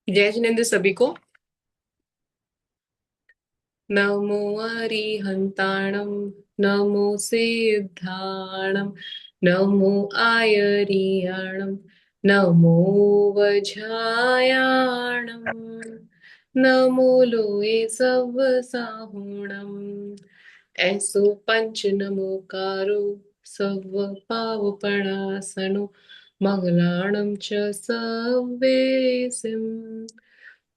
जय जिनेन्द्र सभी को। नमो अरिहन्ताणं, नमो सिद्धाणं, नमो आयरियाणं, नमो वज्रायाणं, नमो लोये सव साहुणं। ऐसो पंच नमोकारो सव पावपणासनो मंगलाणं च सव्वेसिं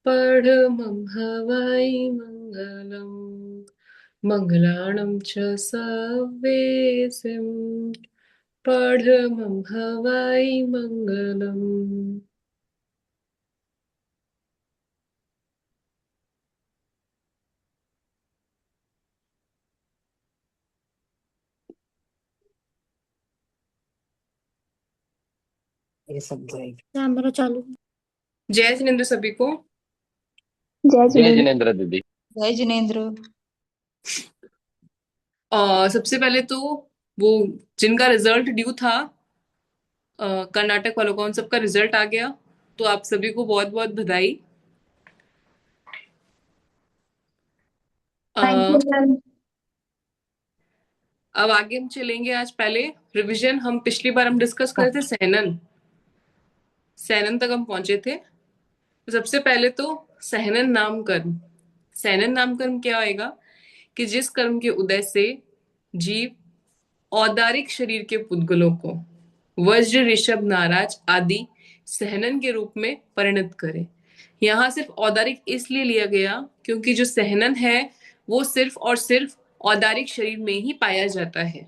परमं हवै मङ्गलम्। मङ्गलाणं च सव्वेसिं परमं हवै मङ्गलम्। ये सब जाएगी। कैमरा चालू। जय जिनेन्द्र सभी को। जय जय जिनेन्द्र। जिनेन्द्र दीदी। जय जिनेन्द्र। सबसे पहले तो वो जिनका रिजल्ट ड्यू था, कर्नाटक वालों का, उन सबका रिजल्ट आ गया, तो आप सभी को बहुत बहुत बधाई। Thank you a, ma'am. अब आगे हम चलेंगे। आज पहले रिवीजन, हम पिछली बार हम डिस्कस कर रहे थे सहनन। सहनन तक हम पहुंचे थे। तो सबसे पहले तो सहनन नाम कर्म। सहनन नाम कर्म क्या आएगा कि जिस कर्म के उदय से जीव औदारिक शरीर के पुद्गलों को वज्र, ऋषभ, नाराज आदि सहनन के रूप में परिणत करे। यहां सिर्फ औदारिक इसलिए लिया गया क्योंकि जो सहनन है वो सिर्फ और सिर्फ औदारिक शरीर में ही पाया जाता है।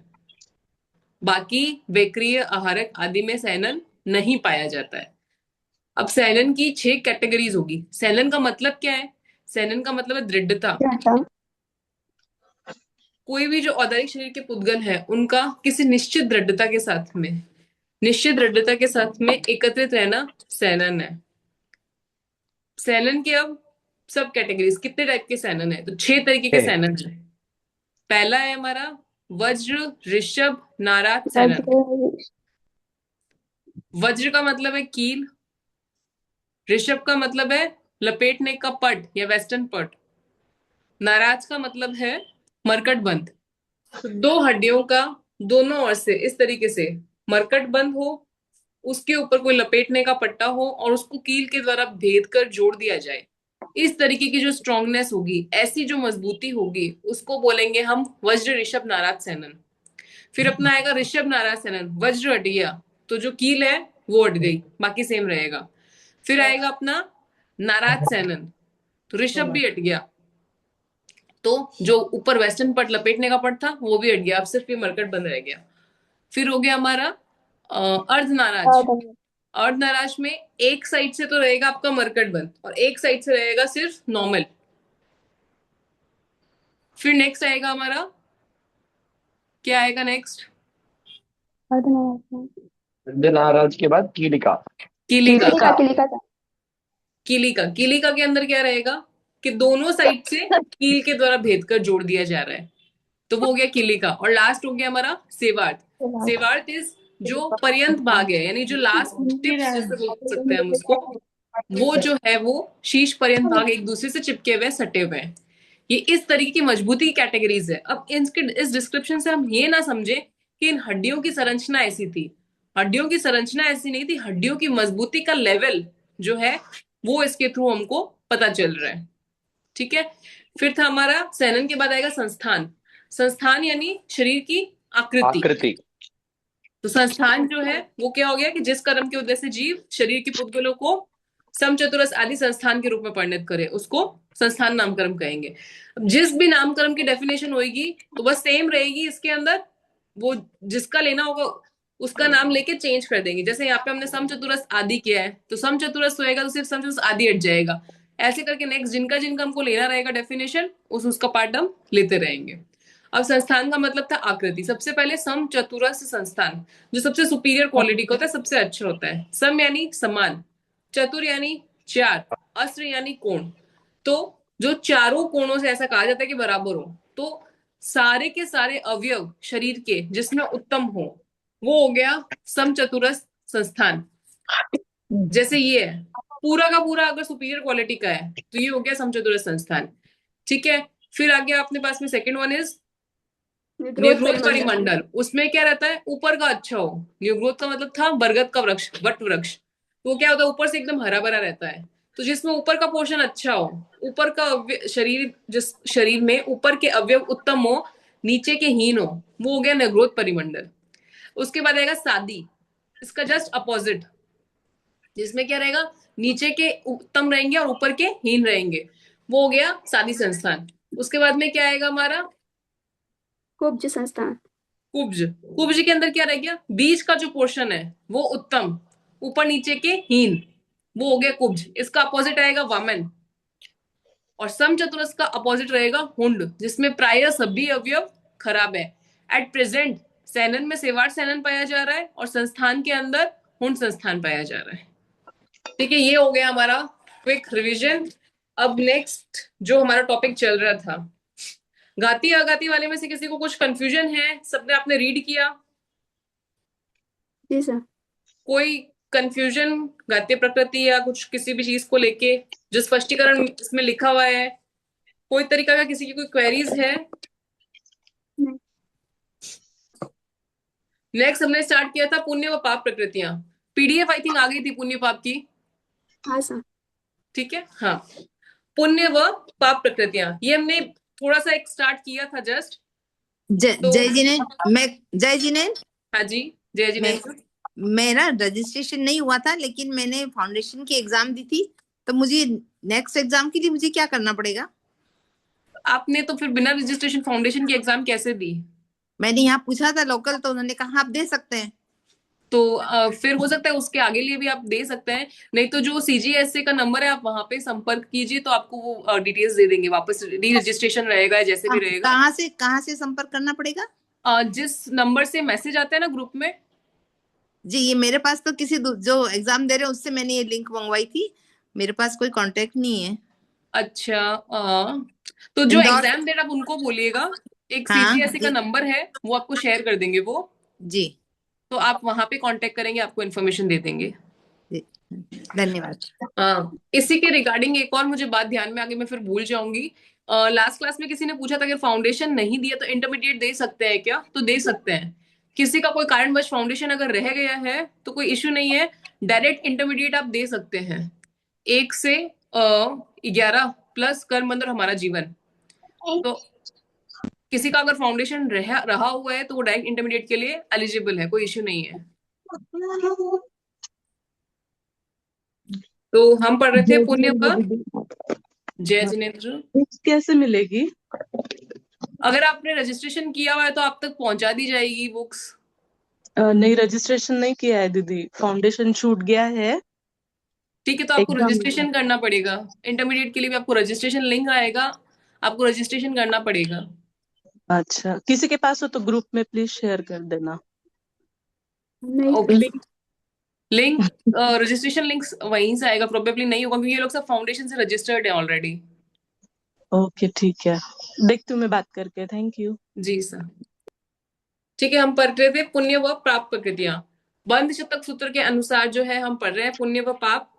बाकी वैक्रिय, आहारक आदि में सहनन नहीं पाया जाता है। अब सहनन की 6 कैटेगरीज होगी। सहनन का मतलब क्या है? सहनन का मतलब है दृढ़ता। क्या? कोई भी जो औदारिक शरीर के पुद्गल है उनका किसी निश्चित दृढ़ता के साथ में, निश्चित दृढ़ता के साथ में एकत्रित रहना सहनन है। सहनन की अब सब कैटेगरीज, कितने टाइप के सहनन है? तो 6 तरीके के है। सहनन है। पहला है हमारा वज्र, ऋषभ, नाराज सहनन। वज्र। वज्र का मतलब है कील। ऋषभ का मतलब है लपेटने का पट या वेस्टर्न पट। नाराज का मतलब है मरकट बंध। तो दो हड्डियों का दोनों ओर से इस तरीके से मरकट बंद हो, उसके ऊपर कोई लपेटने का पट्टा हो और उसको कील के द्वारा भेद कर जोड़ दिया जाए। इस तरीके की जो स्ट्रांगनेस होगी, ऐसी जो मजबूती होगी, उसको बोलेंगे हम वज्र, ऋषभ, नाराज सहनन। फिर अपना आएगा ऋषभ, नाराज सहनन। वज्र हट गया तो जो कील है वो हट गई, बाकी सेम रहेगा। फिर आएगा अपना नाराज सहनन। तो ऋषभ भी हट गया, तो जो ऊपर वेस्टर्न पट लपेटने का पट था वो भी हट गया, अब सिर्फ ये मरकट बंद रह गया। फिर हो गया हमारा अर्ध नाराज। अर्ध नाराज में एक साइड से तो रहेगा आपका मरकट बंद और एक साइड से रहेगा सिर्फ नॉर्मल। फिर नेक्स्ट आएगा हमारा, क्या आएगा नेक्स्ट? नाराज के बाद कीलिका। कीलिका। किलिका किलिका था। कीलिका, कीलिका के अंदर क्या रहेगा कि दोनों साइड से कील के द्वारा भेद कर जोड़ दिया जा रहा है, तो वो हो गया कीलिका। और लास्ट हो गया हमारा सेवार्थ। सेवार्थ इज जो पर्यंत भाग है, यानी जो लास्ट टिप्स जैसे बोल सकते हैं हम उसको, वो जो है वो शीश पर्यंत भाग एक दूसरे से चिपके हुए सटे हुए हैं। ये इस तरीके की मजबूती की कैटेगरीज है। अब इनके इस डिस्क्रिप्शन से हम ये ना समझे कि इन हड्डियों की संरचना ऐसी थी। हड्डियों की संरचना ऐसी नहीं थी, हड्डियों की मजबूती का लेवल जो है वो इसके थ्रू हमको पता चल रहा है। ठीक है। फिर था हमारा सहनन के बाद आएगा संस्थान। संस्थान यानी शरीर की आकृति। आकृति। तो संस्थान जो है वो क्या हो गया कि जिस कर्म के उद्देश्य से जीव शरीर के पुद्गलों को समचतुरस आदि संस्थान के रूप में परिणत करे, उसको संस्थान नामकर्म कहेंगे। अब जिस भी नामकर्म की डेफिनेशन होगी तो बस सेम रहेगी इसके अंदर, वो जिसका लेना होगा उसका नाम लेके चेंज कर देंगे। जैसे यहाँ पे हमने समचतुरस आदि किया है, तो समचतुरस होएगा तो सिर्फ समचतुरस आदि हट जाएगा। ऐसे करके नेक्स्ट जिनका जिनका हमको लेना रहेगा डेफिनेशन, उसका पार्ट हम लेते रहेंगे। अब संस्थान का मतलब था आकृति। सबसे पहले सम चतुरस संस्थान, जो सबसे सुपीरियर क्वालिटी का होता है, सबसे अच्छा होता है। सम यानी समान, चतुर यानी चार, अस्त्र यानी कोण। तो जो चारों कोणों से ऐसा कहा जाता है कि बराबर हो, तो सारे के सारे अवयव शरीर के जिसमें उत्तम हो, वो हो गया समचतुरस संस्थान। जैसे ये है, पूरा का पूरा अगर सुपीरियर क्वालिटी का है तो ये हो गया समचतुर संस्थान। ठीक है, फिर आ गया अपने पास में सेकंड वन इज निर्ग्रोथ निर्ग्रोथ परिमंडल। परिमंडल। उसमें क्या रहता है, ऊपर का अच्छा हो। निर्ग्रोथ का मतलब था बरगद का वृक्ष, वट वृक्ष। तो वो क्या होता है, ऊपर से एकदम हरा भरा रहता है। तो जिसमें ऊपर का पोर्शन अच्छा हो, ऊपर का शरीर, जिस शरीर में ऊपर के अवयव उत्तम हो, नीचे के हीन हो, वो हो गया निर्ग्रोथ परिमंडल। उसके बाद आएगा सादी, इसका जस्ट अपोजिट, जिसमें क्या रहेगा, नीचे के उत्तम रहेंगे और ऊपर के हीन रहेंगे, वो हो गया सादी संस्थान। उसके बाद में क्या आएगा हमारा, कुब्ज संस्थान। कुब्ज। कुब्ज के अंदर क्या रह गया, बीच का जो पोर्शन है वो उत्तम, ऊपर नीचे के हीन, वो हो गया कुब्ज। इसका अपोजिट आएगा वामन। और समचतुरस्र का अपोजिट रहेगा हुंड, जिसमें प्राय सभी अवयव खराब है। एट प्रेजेंट सैनन में सेवाड़ सैनन पाया जा रहा है और संस्थान के अंदर हुंड संस्थान पाया जा रहा है। ठीक है, ये हो गया हमारा क्विक रिवीजन। अब नेक्स्ट जो हमारा टॉपिक चल रहा था, घाती अघाती वाले में से किसी को कुछ कंफ्यूजन है? सबने आपने रीड किया? जी सर। कोई कंफ्यूजन घातीय प्रकृति या कुछ किसी भी चीज को लेके जो स्पष्टीकरण इसमें लिखा हुआ है, कोई तरीका का किसी की कोई क्वेरीज है? नहीं। नेक्स्ट हमने स्टार्ट किया था पुण्य व पाप प्रकृतियां। पीडीएफ आई थिंक आ गई थी पुण्य पाप की। हाँ सर। ठीक है, हाँ, पुण्य व पाप प्रकृतियां, ये हमने थोड़ा सा एक स्टार्ट किया था जस्ट। तो जय जिनेन्द्र, मैं जय जिनेन्द्र, हाँ जी, जय जी। मेरा रजिस्ट्रेशन नहीं हुआ था, लेकिन मैंने फाउंडेशन की एग्जाम दी थी। तो मुझे नेक्स्ट एग्जाम के लिए मुझे क्या करना पड़ेगा? आपने तो फिर बिना रजिस्ट्रेशन फाउंडेशन की एग्जाम कैसे दी? मैंने यहाँ पूछा था लोकल, तो उन्होंने कहा आप दे सकते हैं। तो फिर हो सकता है उसके आगे लिए भी आप दे सकते हैं, नहीं तो जो सीजीएसए का नंबर है आप वहां पे संपर्क कीजिए, तो आपको वो डिटेल्स दे देंगे वापस। री रजिस्ट्रेशन रहेगा जैसे भी रहेगा। कहाँ से संपर्क करना पड़ेगा? जिस नंबर से मैसेज आता है ना ग्रुप में। जी, ये मेरे पास तो किसी जो एग्जाम दे रहे हैं उससे मैंने ये लिंक मंगवाई थी, मेरे पास कोई कांटेक्ट नहीं है। अच्छा, तो जो इंदौर। एग्जाम दे रहे आप उनको बोलिएगा, एक हाँ सीजीएसए का जी। नंबर है वो आपको शेयर कर देंगे वो, जी तो आप वहां पे कांटेक्ट करेंगे, आपको इन्फॉर्मेशन दे देंगे। जी, धन्यवाद। हाँ, इसी के रिगार्डिंग एक और मुझे बात ध्यान में आगे, मैं फिर भूल जाऊंगी। लास्ट क्लास में किसी ने पूछा था अगर फाउंडेशन नहीं दिया तो इंटरमीडिएट दे सकते हैं क्या? तो दे सकते हैं। किसी का कोई कारणवश फाउंडेशन अगर रह गया है तो कोई इश्यू नहीं है, डायरेक्ट इंटरमीडिएट आप दे सकते हैं। 1 से 11 प्लस कर्म बंध और हमारा जीवन। तो किसी का अगर फाउंडेशन रहा हुआ है तो वो डायरेक्ट इंटरमीडिएट के लिए एलिजिबल है, कोई इश्यू नहीं है। तो हम पढ़ रहे थे जय पुण्य जिनेन्द्र का। दीदी, जय जिनेन्द्र। बुक्स कैसे मिलेगी? अगर आपने रजिस्ट्रेशन किया हुआ है तो आप तक पहुंचा दी जाएगी बुक्स। नहीं, रजिस्ट्रेशन नहीं किया है दीदी, फाउंडेशन छूट गया है। ठीक है, तो आपको एग्जाम। रजिस्ट्रेशन करना पड़ेगा। इंटरमीडिएट के लिए भी आपको रजिस्ट्रेशन लिंक आएगा, आपको रजिस्ट्रेशन करना पड़ेगा। अच्छा, किसी के पास हो तो ग्रुप में प्लीज शेयर कर देना। नहीं okay, sir. Link registration links वहीं से आएगा, प्रोबेबली नहीं होगा क्योंकि ये लोग सब फाउंडेशन से रजिस्टर्ड है ऑलरेडी। ओके ठीक है, देखती हूँ मैं बात करके। Thank you. जी सर। ठीक है, हम पढ़ रहे थे पुण्य व पाप प्रकृतियां। बंध शतक सूत्र के अनुसार जो है हम पढ़ रहे हैं पुण्य व पाप।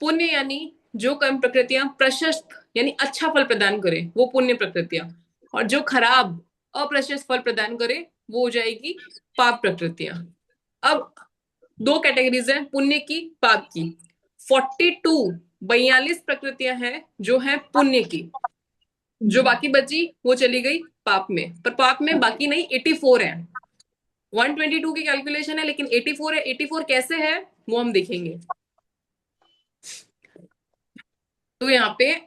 पुण्य यानी जो कर्म प्रकृतियां प्रशस्त यानी अच्छा फल प्रदान करे वो पुण्य प्रकृतियां, और जो खराब अप्रशस्त फल प्रदान करे वो हो जाएगी पाप प्रकृतियां। अब दो कैटेगरीज हैं पुण्य की, पाप की। 42 प्रकृतियां हैं जो है पुण्य की, जो बाकी बची वो चली गई पाप में। पर पाप में बाकी नहीं, 84 है। 122 की कैलकुलेशन है लेकिन 84 है। 84 कैसे है वो हम देखेंगे। तो यहाँ पे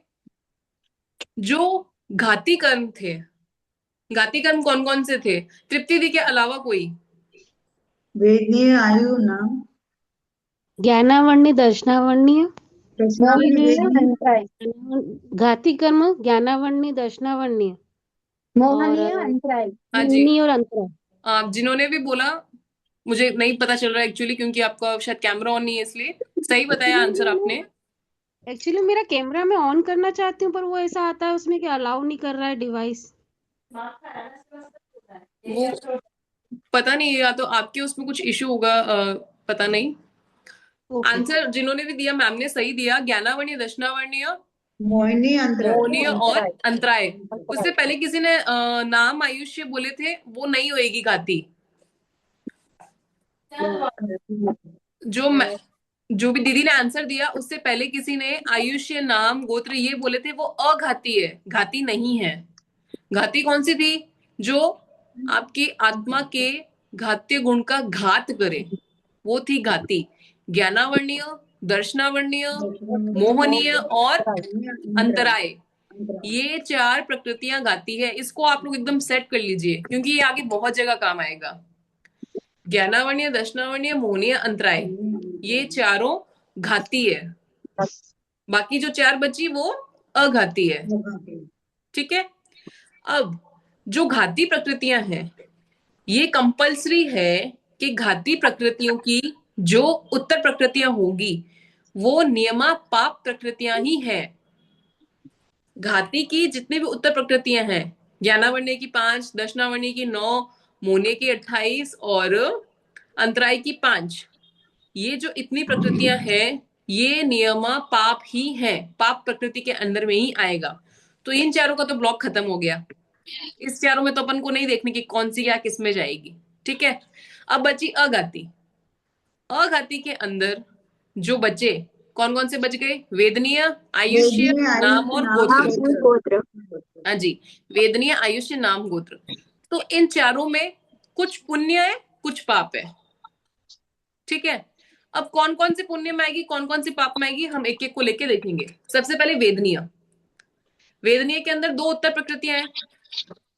जो घाती कर्म थे, घाती कर्म कौन कौन से थे? तृप्ति दी के अलावा कोई? वेदनीय आयु नाम ज्ञानावण्य दर्शनावण्य प्रश्नावली वेदनीय अंतराय। घाती कर्म ज्ञानावण्य दर्शनावण्य और मोहनीय अंतराय। हाँ जी, मोहिनी और अंतरा। आप जिन्होंने भी बोला, मुझे नहीं पता चल रहा एक्चुअली क्योंकि आपका शायद कैमरा ऑन नहीं है, इसलिए सही बताया आंसर आपने। एक्चुअली मेरा कैमरा मैं ऑन करना चाहती हूँ पर वो ऐसा आता है उसमें कि अलाउ नहीं कर रहा है डिवाइस। वो पता नहीं, या तो आपके उसमें कुछ इशू होगा, पता नहीं। ओके आंसर जिन्होंने भी दिया मैम ने सही दिया, ज्ञानावर्णीय, दशनावर्णीय, मोहिनी अंतरा मोहनीय और अंतराय। उससे पहले किसी ने नाम आयुष्य बोले थे, वो नहीं होएगी घाती। जो भी दीदी ने आंसर दिया उससे पहले किसी ने आयुष्य, नाम, गोत्र ये बोले थे, वो अघाती है, घाती नहीं है। घाती कौन सी थी? जो आपकी आत्मा के घात्य गुण का घात करे, वो थी घाती। ज्ञानावर्णीय, दर्शनावर्णीय, मोहनीय और अंतराय, ये 4 प्रकृतियां घाती है। इसको आप लोग एकदम सेट कर लीजिए क्योंकि ये आगे बहुत जगह काम आएगा। ज्ञानावर्णीय, दर्शनावर्णीय, मोहनीय, अंतराय, ये चारों घाती है। बाकी जो 4 बची वो अघाती है। ठीक है। अब जो घाती प्रकृतियां हैं, ये कंपल्सरी है कि घाती प्रकृतियों की जो उत्तर प्रकृतियां होगी वो नियमा पाप प्रकृतियां ही हैं। घाती की जितनी भी उत्तर प्रकृतियां हैं, ज्ञानावर्णीय की 5, दशनावर्णीय की 9, मोहनीय की 28 और अंतराय की 5, ये जो इतनी प्रकृतियां हैं ये नियमा पाप ही हैं, पाप प्रकृति के अंदर में ही आएगा। तो इन चारों का तो ब्लॉक खत्म हो गया। इस चारों में तो अपन को नहीं देखने की कौन सी क्या किस में जाएगी। ठीक है। अब बची अघाती। अघाती के अंदर जो बचे, कौन कौन से बच गए? वेदनीय, आयुष्य, वेदनीय नाम आयुष्य और नाम गोत्र। नाम और गोत्र। हाँ जी, वेदनीय, आयुष्य, नाम, गोत्र। तो इन चारों में कुछ पुण्य है, कुछ पाप है। ठीक है। अब कौन कौन सी पुण्य में आएगी, कौन कौन सी पाप में आएगी, हम एक एक को लेके देखेंगे। सबसे पहले वेदनीय। वेदनीय के अंदर 2 उत्तर प्रकृतियां हैं,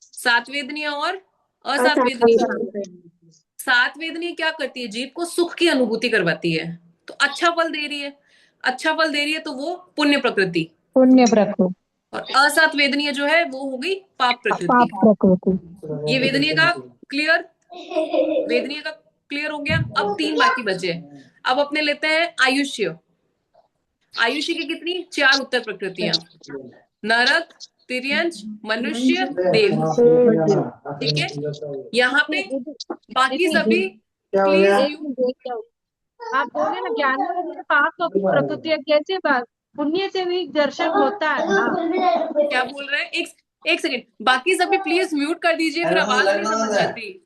सात वेदनीय और असात वेदनीय। सात वेदनीय क्या करती है? जीव को सुख की अनुभूति करवाती है, तो अच्छा फल दे रही है। अच्छा फल दे रही है तो वो पुण्य प्रकृति। पुण्य प्रकृति। और असात वेदनीय जो है वो होगी पाप पाप प्रकृति। प्रकृति। ये वेदनीय का क्लियर, वेदनीय का क्लियर हो गया। अब 3 बाकी बचे। अब अपने लेते हैं आयुष्य। आयुष्य की कितनी? 4 उत्तर प्रकृतियां, नरक, तिर्यंच, मनुष्य, देव। ठीक है। यहाँ पे बाकी सभी प्लीज एक मिनट देख जाओ। आप बोले ना ज्ञान में पाप तो प्रकृति है, कैसे बात? पुण्य से भी दर्शन होता है ना। क्या बोल रहे हैं? एक सेकंड, बाकी सभी प्लीज म्यूट कर दीजिए, फिर आवाज नहीं समझ आती।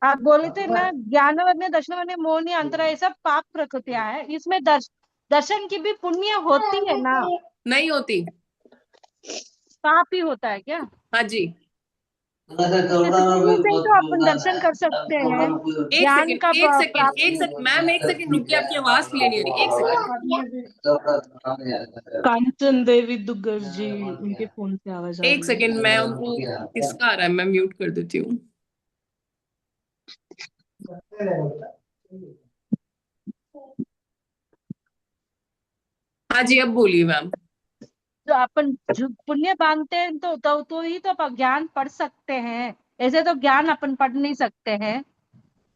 आप बोले थे ना ज्ञानवर्ण्य, दर्शनवर्ण्य, मोहनीय, अंतराय, ये सब पाप प्रकृतियां है। इसमें दर्शन की भी पुण्य होती है ना? नहीं होती, पाप ही होता है क्या? हाँ जी। पुण्य से ही तो अपन दर्शन कर सकते हैं। एक ज्ञान सेकंड, का एक सेकंड, एक प्राप्ति। सेकंड मैम, एक सेकंड रुकिए, आपकी आवाज क्लियर नहीं आ रही, एक सेकंड। कांचन देवी दुग्गल जी, उनके फोन से आवाज आ एक रही है। सेकंड, मैं उनको किसका आ रहा है, मैं म्यूट कर देती हूँ। हाँ जी, अब बोलिए मैम। जो अपन जो पुण्य मांगते हैं तो ही तो अपन ज्ञान पढ़ सकते हैं। ऐसे तो ज्ञान अपन पढ़ नहीं सकते हैं।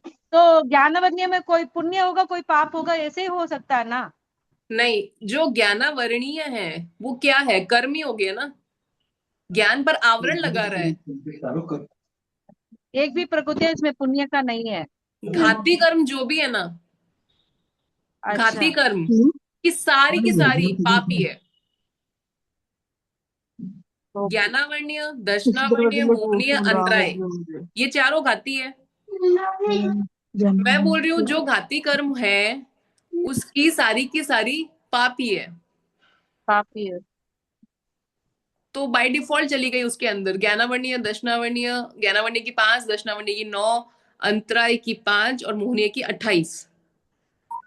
तो ज्ञानवर्ण्य में कोई पुण्य होगा कोई पाप होगा, ऐसे ही हो सकता है ना? नहीं, जो ज्ञानावरणीय है वो क्या है? कर्म ही हो गया ना, ज्ञान पर आवरण लगा रहा है। एक भी प्रकृति इसमें पुण्य का नहीं है। घाती कर्म जो भी है ना, अच्छा। घाती कर्म की सारी पापी है। ज्ञानावर्णीय, दर्शनावर्णीय, मोहनीय, अंतराय, ये चारों घाती है। मैं बोल रही हूँ जो घाती कर्म है उसकी सारी की सारी पापी है। पापी है। तो बाय डिफॉल्ट चली गई उसके अंदर ज्ञानावर्णीय, दर्शनावर्णीय, ज्ञानावर्णीय की 5, दर्शनावर्णीय की 9, अंतराय की 5 और मोहनीय की 28,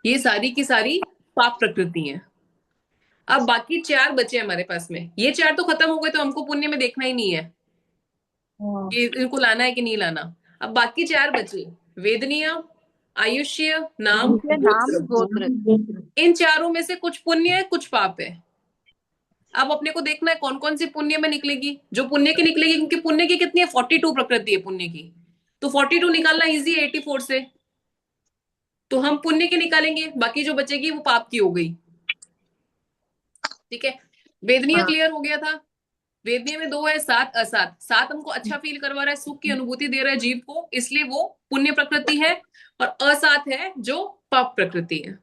ये सारी की सारी पाप प्रकृति हैं। अब बाकी 4 बचे हमारे पास में, ये 4 तो खत्म हो गए, तो हमको पुण्य में देखना ही नहीं है कि इनको लाना है कि नहीं लाना। अब बाकी 4 बचे, वेदनीय, आयुष्य, नाम, नाम गोत्र। गोत्र। इन चारों में से कुछ पुण्य है, कुछ पाप है। अब अपने को देखना है कौन कौन सी पुण्य में निकलेगी। जो पुण्य की निकलेगी, क्योंकि पुण्य की कितनी है? 42 प्रकृति है पुण्य की, तो 42 निकालना इजी है 84 से। तो हम पुण्य की निकालेंगे, बाकी जो बचेगी वो पाप की हो गई। ठीक है। वेदनीय क्लियर हो गया था। वेदनीय में 2 है, 7, असात। 7 हमको अच्छा फील करवा रहा है, सुख की अनुभूति दे रहा है जीव को, इसलिए वो पुण्य प्रकृति है। और असात है जो पाप प्रकृति है।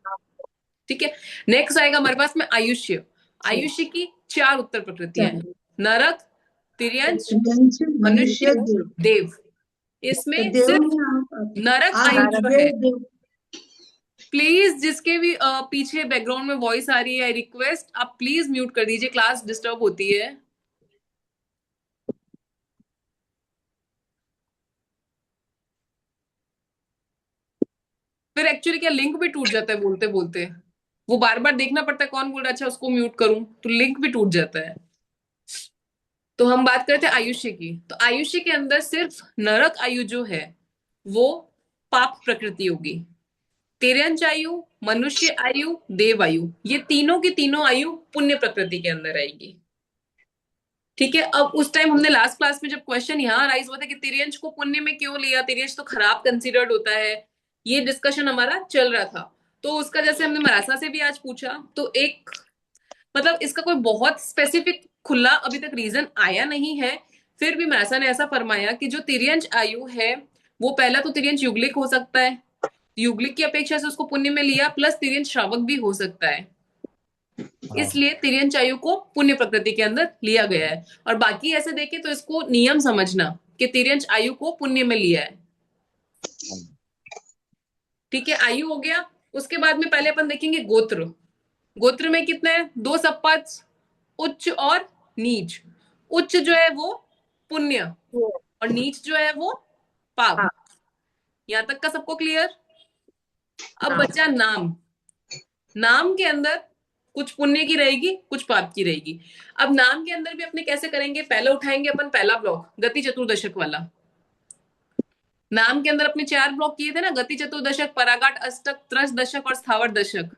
ठीक है। नेक्स्ट आएगा हमारे पास में आयुष्य। आयुष्य की 4 उत्तर प्रकृतियां हैं, नरक, तिर्यंच, तिर्यंच, मनुष्य, मनुष्य, देव। देव। तो इसमें देव सिर्फ में आप नरक आप आयु जो है, देव प्लीज जिसके भी पीछे बैकग्राउंड में वॉइस आ रही है, रिक्वेस्ट आप प्लीज म्यूट कर दीजिए, क्लास डिस्टर्ब होती है। फिर एक्चुअली क्या लिंक भी टूट जाता है बोलते बोलते, वो बार बार देखना पड़ता है कौन बोल रहा है, अच्छा उसको म्यूट करूं तो लिंक भी टूट जाता है। तो हम बात करते हैं आयुष्य की। तो आयुष्य के अंदर सिर्फ नरक आयु जो है वो पाप प्रकृति होगी। तिर्यंच आयु, मनुष्य आयु, देव आयु, ये तीनों की तीनों आयु पुण्य प्रकृति के अंदर आएगी। ठीक है। अब उस टाइम हमने लास्ट क्लास में जब क्वेश्चन यहाँ राइज हुआ था कि तिर्यंच को पुण्य में क्यों लिया, तिर्यंच तो खराब कंसिडर्ड होता है, ये डिस्कशन हमारा चल रहा था। तो उसका जैसे हमने मरासा से भी आज पूछा, तो एक मतलब इसका कोई बहुत स्पेसिफिक खुला अभी तक रीजन आया नहीं है, फिर भी मरासा ने ऐसा फरमाया कि जो तिर्यंच आयु है वो पहला तो तिर्यंच युगलिक हो सकता है, युगलिक की अपेक्षा से उसको पुण्य में लिया, प्लस तिर्यंच श्रावक भी हो सकता है, इसलिए तिर्यंच आयु को पुण्य प्रकृति के अंदर लिया गया है। और बाकी ऐसे देखे तो इसको नियम समझना कि तिर्यंच आयु को पुण्य में लिया है। ठीक है, आयु हो गया। उसके बाद में पहले अपन देखेंगे गोत्र। गोत्र में कितने हैं? 2 सबपद, उच्च और नीच। उच्च जो है वो पुण्य और नीच जो है वो पाप। यहां तक का सबको क्लियर? अब बचा नाम। नाम के अंदर कुछ पुण्य की रहेगी, कुछ पाप की रहेगी। अब नाम के अंदर भी अपने कैसे करेंगे, पहले उठाएंगे अपन पहला ब्लॉक गति चतुर्दशक वाला। नाम के अंदर अपने 4 ब्लॉक किए थे ना, गति चतुर्दशक, परागाट अष्टक, त्रस दशक और स्थावर दशक।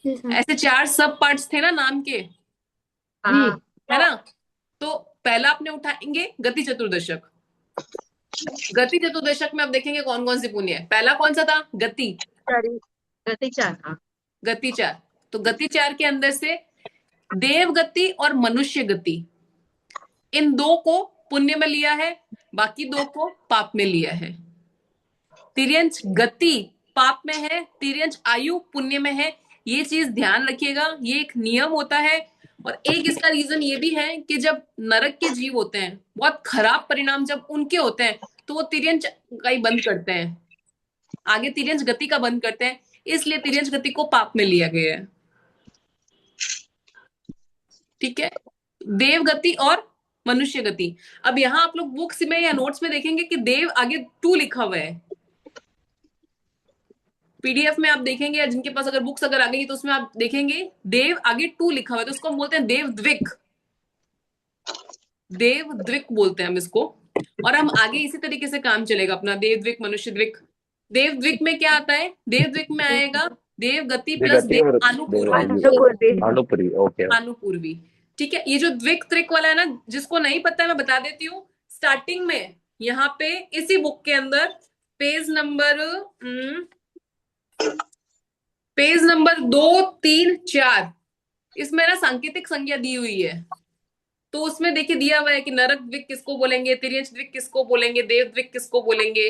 जी सर। ऐसे 4 सब पार्ट्स थे ना नाम के, है ना। तो पहला अपने उठाएंगे गति चतुर्दशक। गति चतुर्दशक में अब देखेंगे कौन कौन सी पुण्य है। पहला कौन सा था? गति। गति 4। गति 4। तो गति 4 के अंदर से देव गति और मनुष्य गति, इन 2 को पुण्य में लिया है, बाकी 2 को पाप में लिया है। तिर्यंच गति पाप में है, तिर्यंच आयु पुण्य में है, ये चीज ध्यान रखिएगा, ये एक नियम होता है। और एक इसका रीजन ये भी है कि जब नरक के जीव होते हैं, बहुत खराब परिणाम जब उनके होते हैं, तो वो तिर्यंच का ही बंद करते हैं, आगे तिर्यंच गति का बंद करते हैं, इसलिए तिर्यंच गति को पाप में लिया गया है। ठीक है, देव गति और मनुष्य गति। अब यहां आप लोग बुक्स में या नोट्स में देखेंगे कि देव आगे 2 लिखा हुआ है। पीडीएफ में आप देखेंगे या जिनके पास अगर बुक्स अगर आ गई तो उसमें आप देखेंगे देव आगे 2 लिखा हुआ है, तो उसको हम बोलते हैं देव द्विक। देव द्विक बोलते हैं हम इसको। और हम आगे इसी तरीके से काम चलेगा अपना, देव द्विक, मनुष्य द्विक। देव द्विक में क्या आता है? देव द्विक में आएगा देव गति प्लस गति देव और अनुपूर्वी। अनुपूर्वी, ओके। अनुपूर्वी। ठीक है, ये जो द्विक त्रिक वाला है ना, जिसको नहीं पता है मैं बता देती हूँ। स्टार्टिंग में यहाँ पे इसी बुक के अंदर पेज नंबर 2, 3, 4 इसमें ना सांकेतिक संज्ञा दी हुई है। तो उसमें देखिए दिया हुआ है कि नरक द्विक किसको बोलेंगे, तिर्यंच द्विक किसको बोलेंगे, देव द्विक किसको बोलेंगे।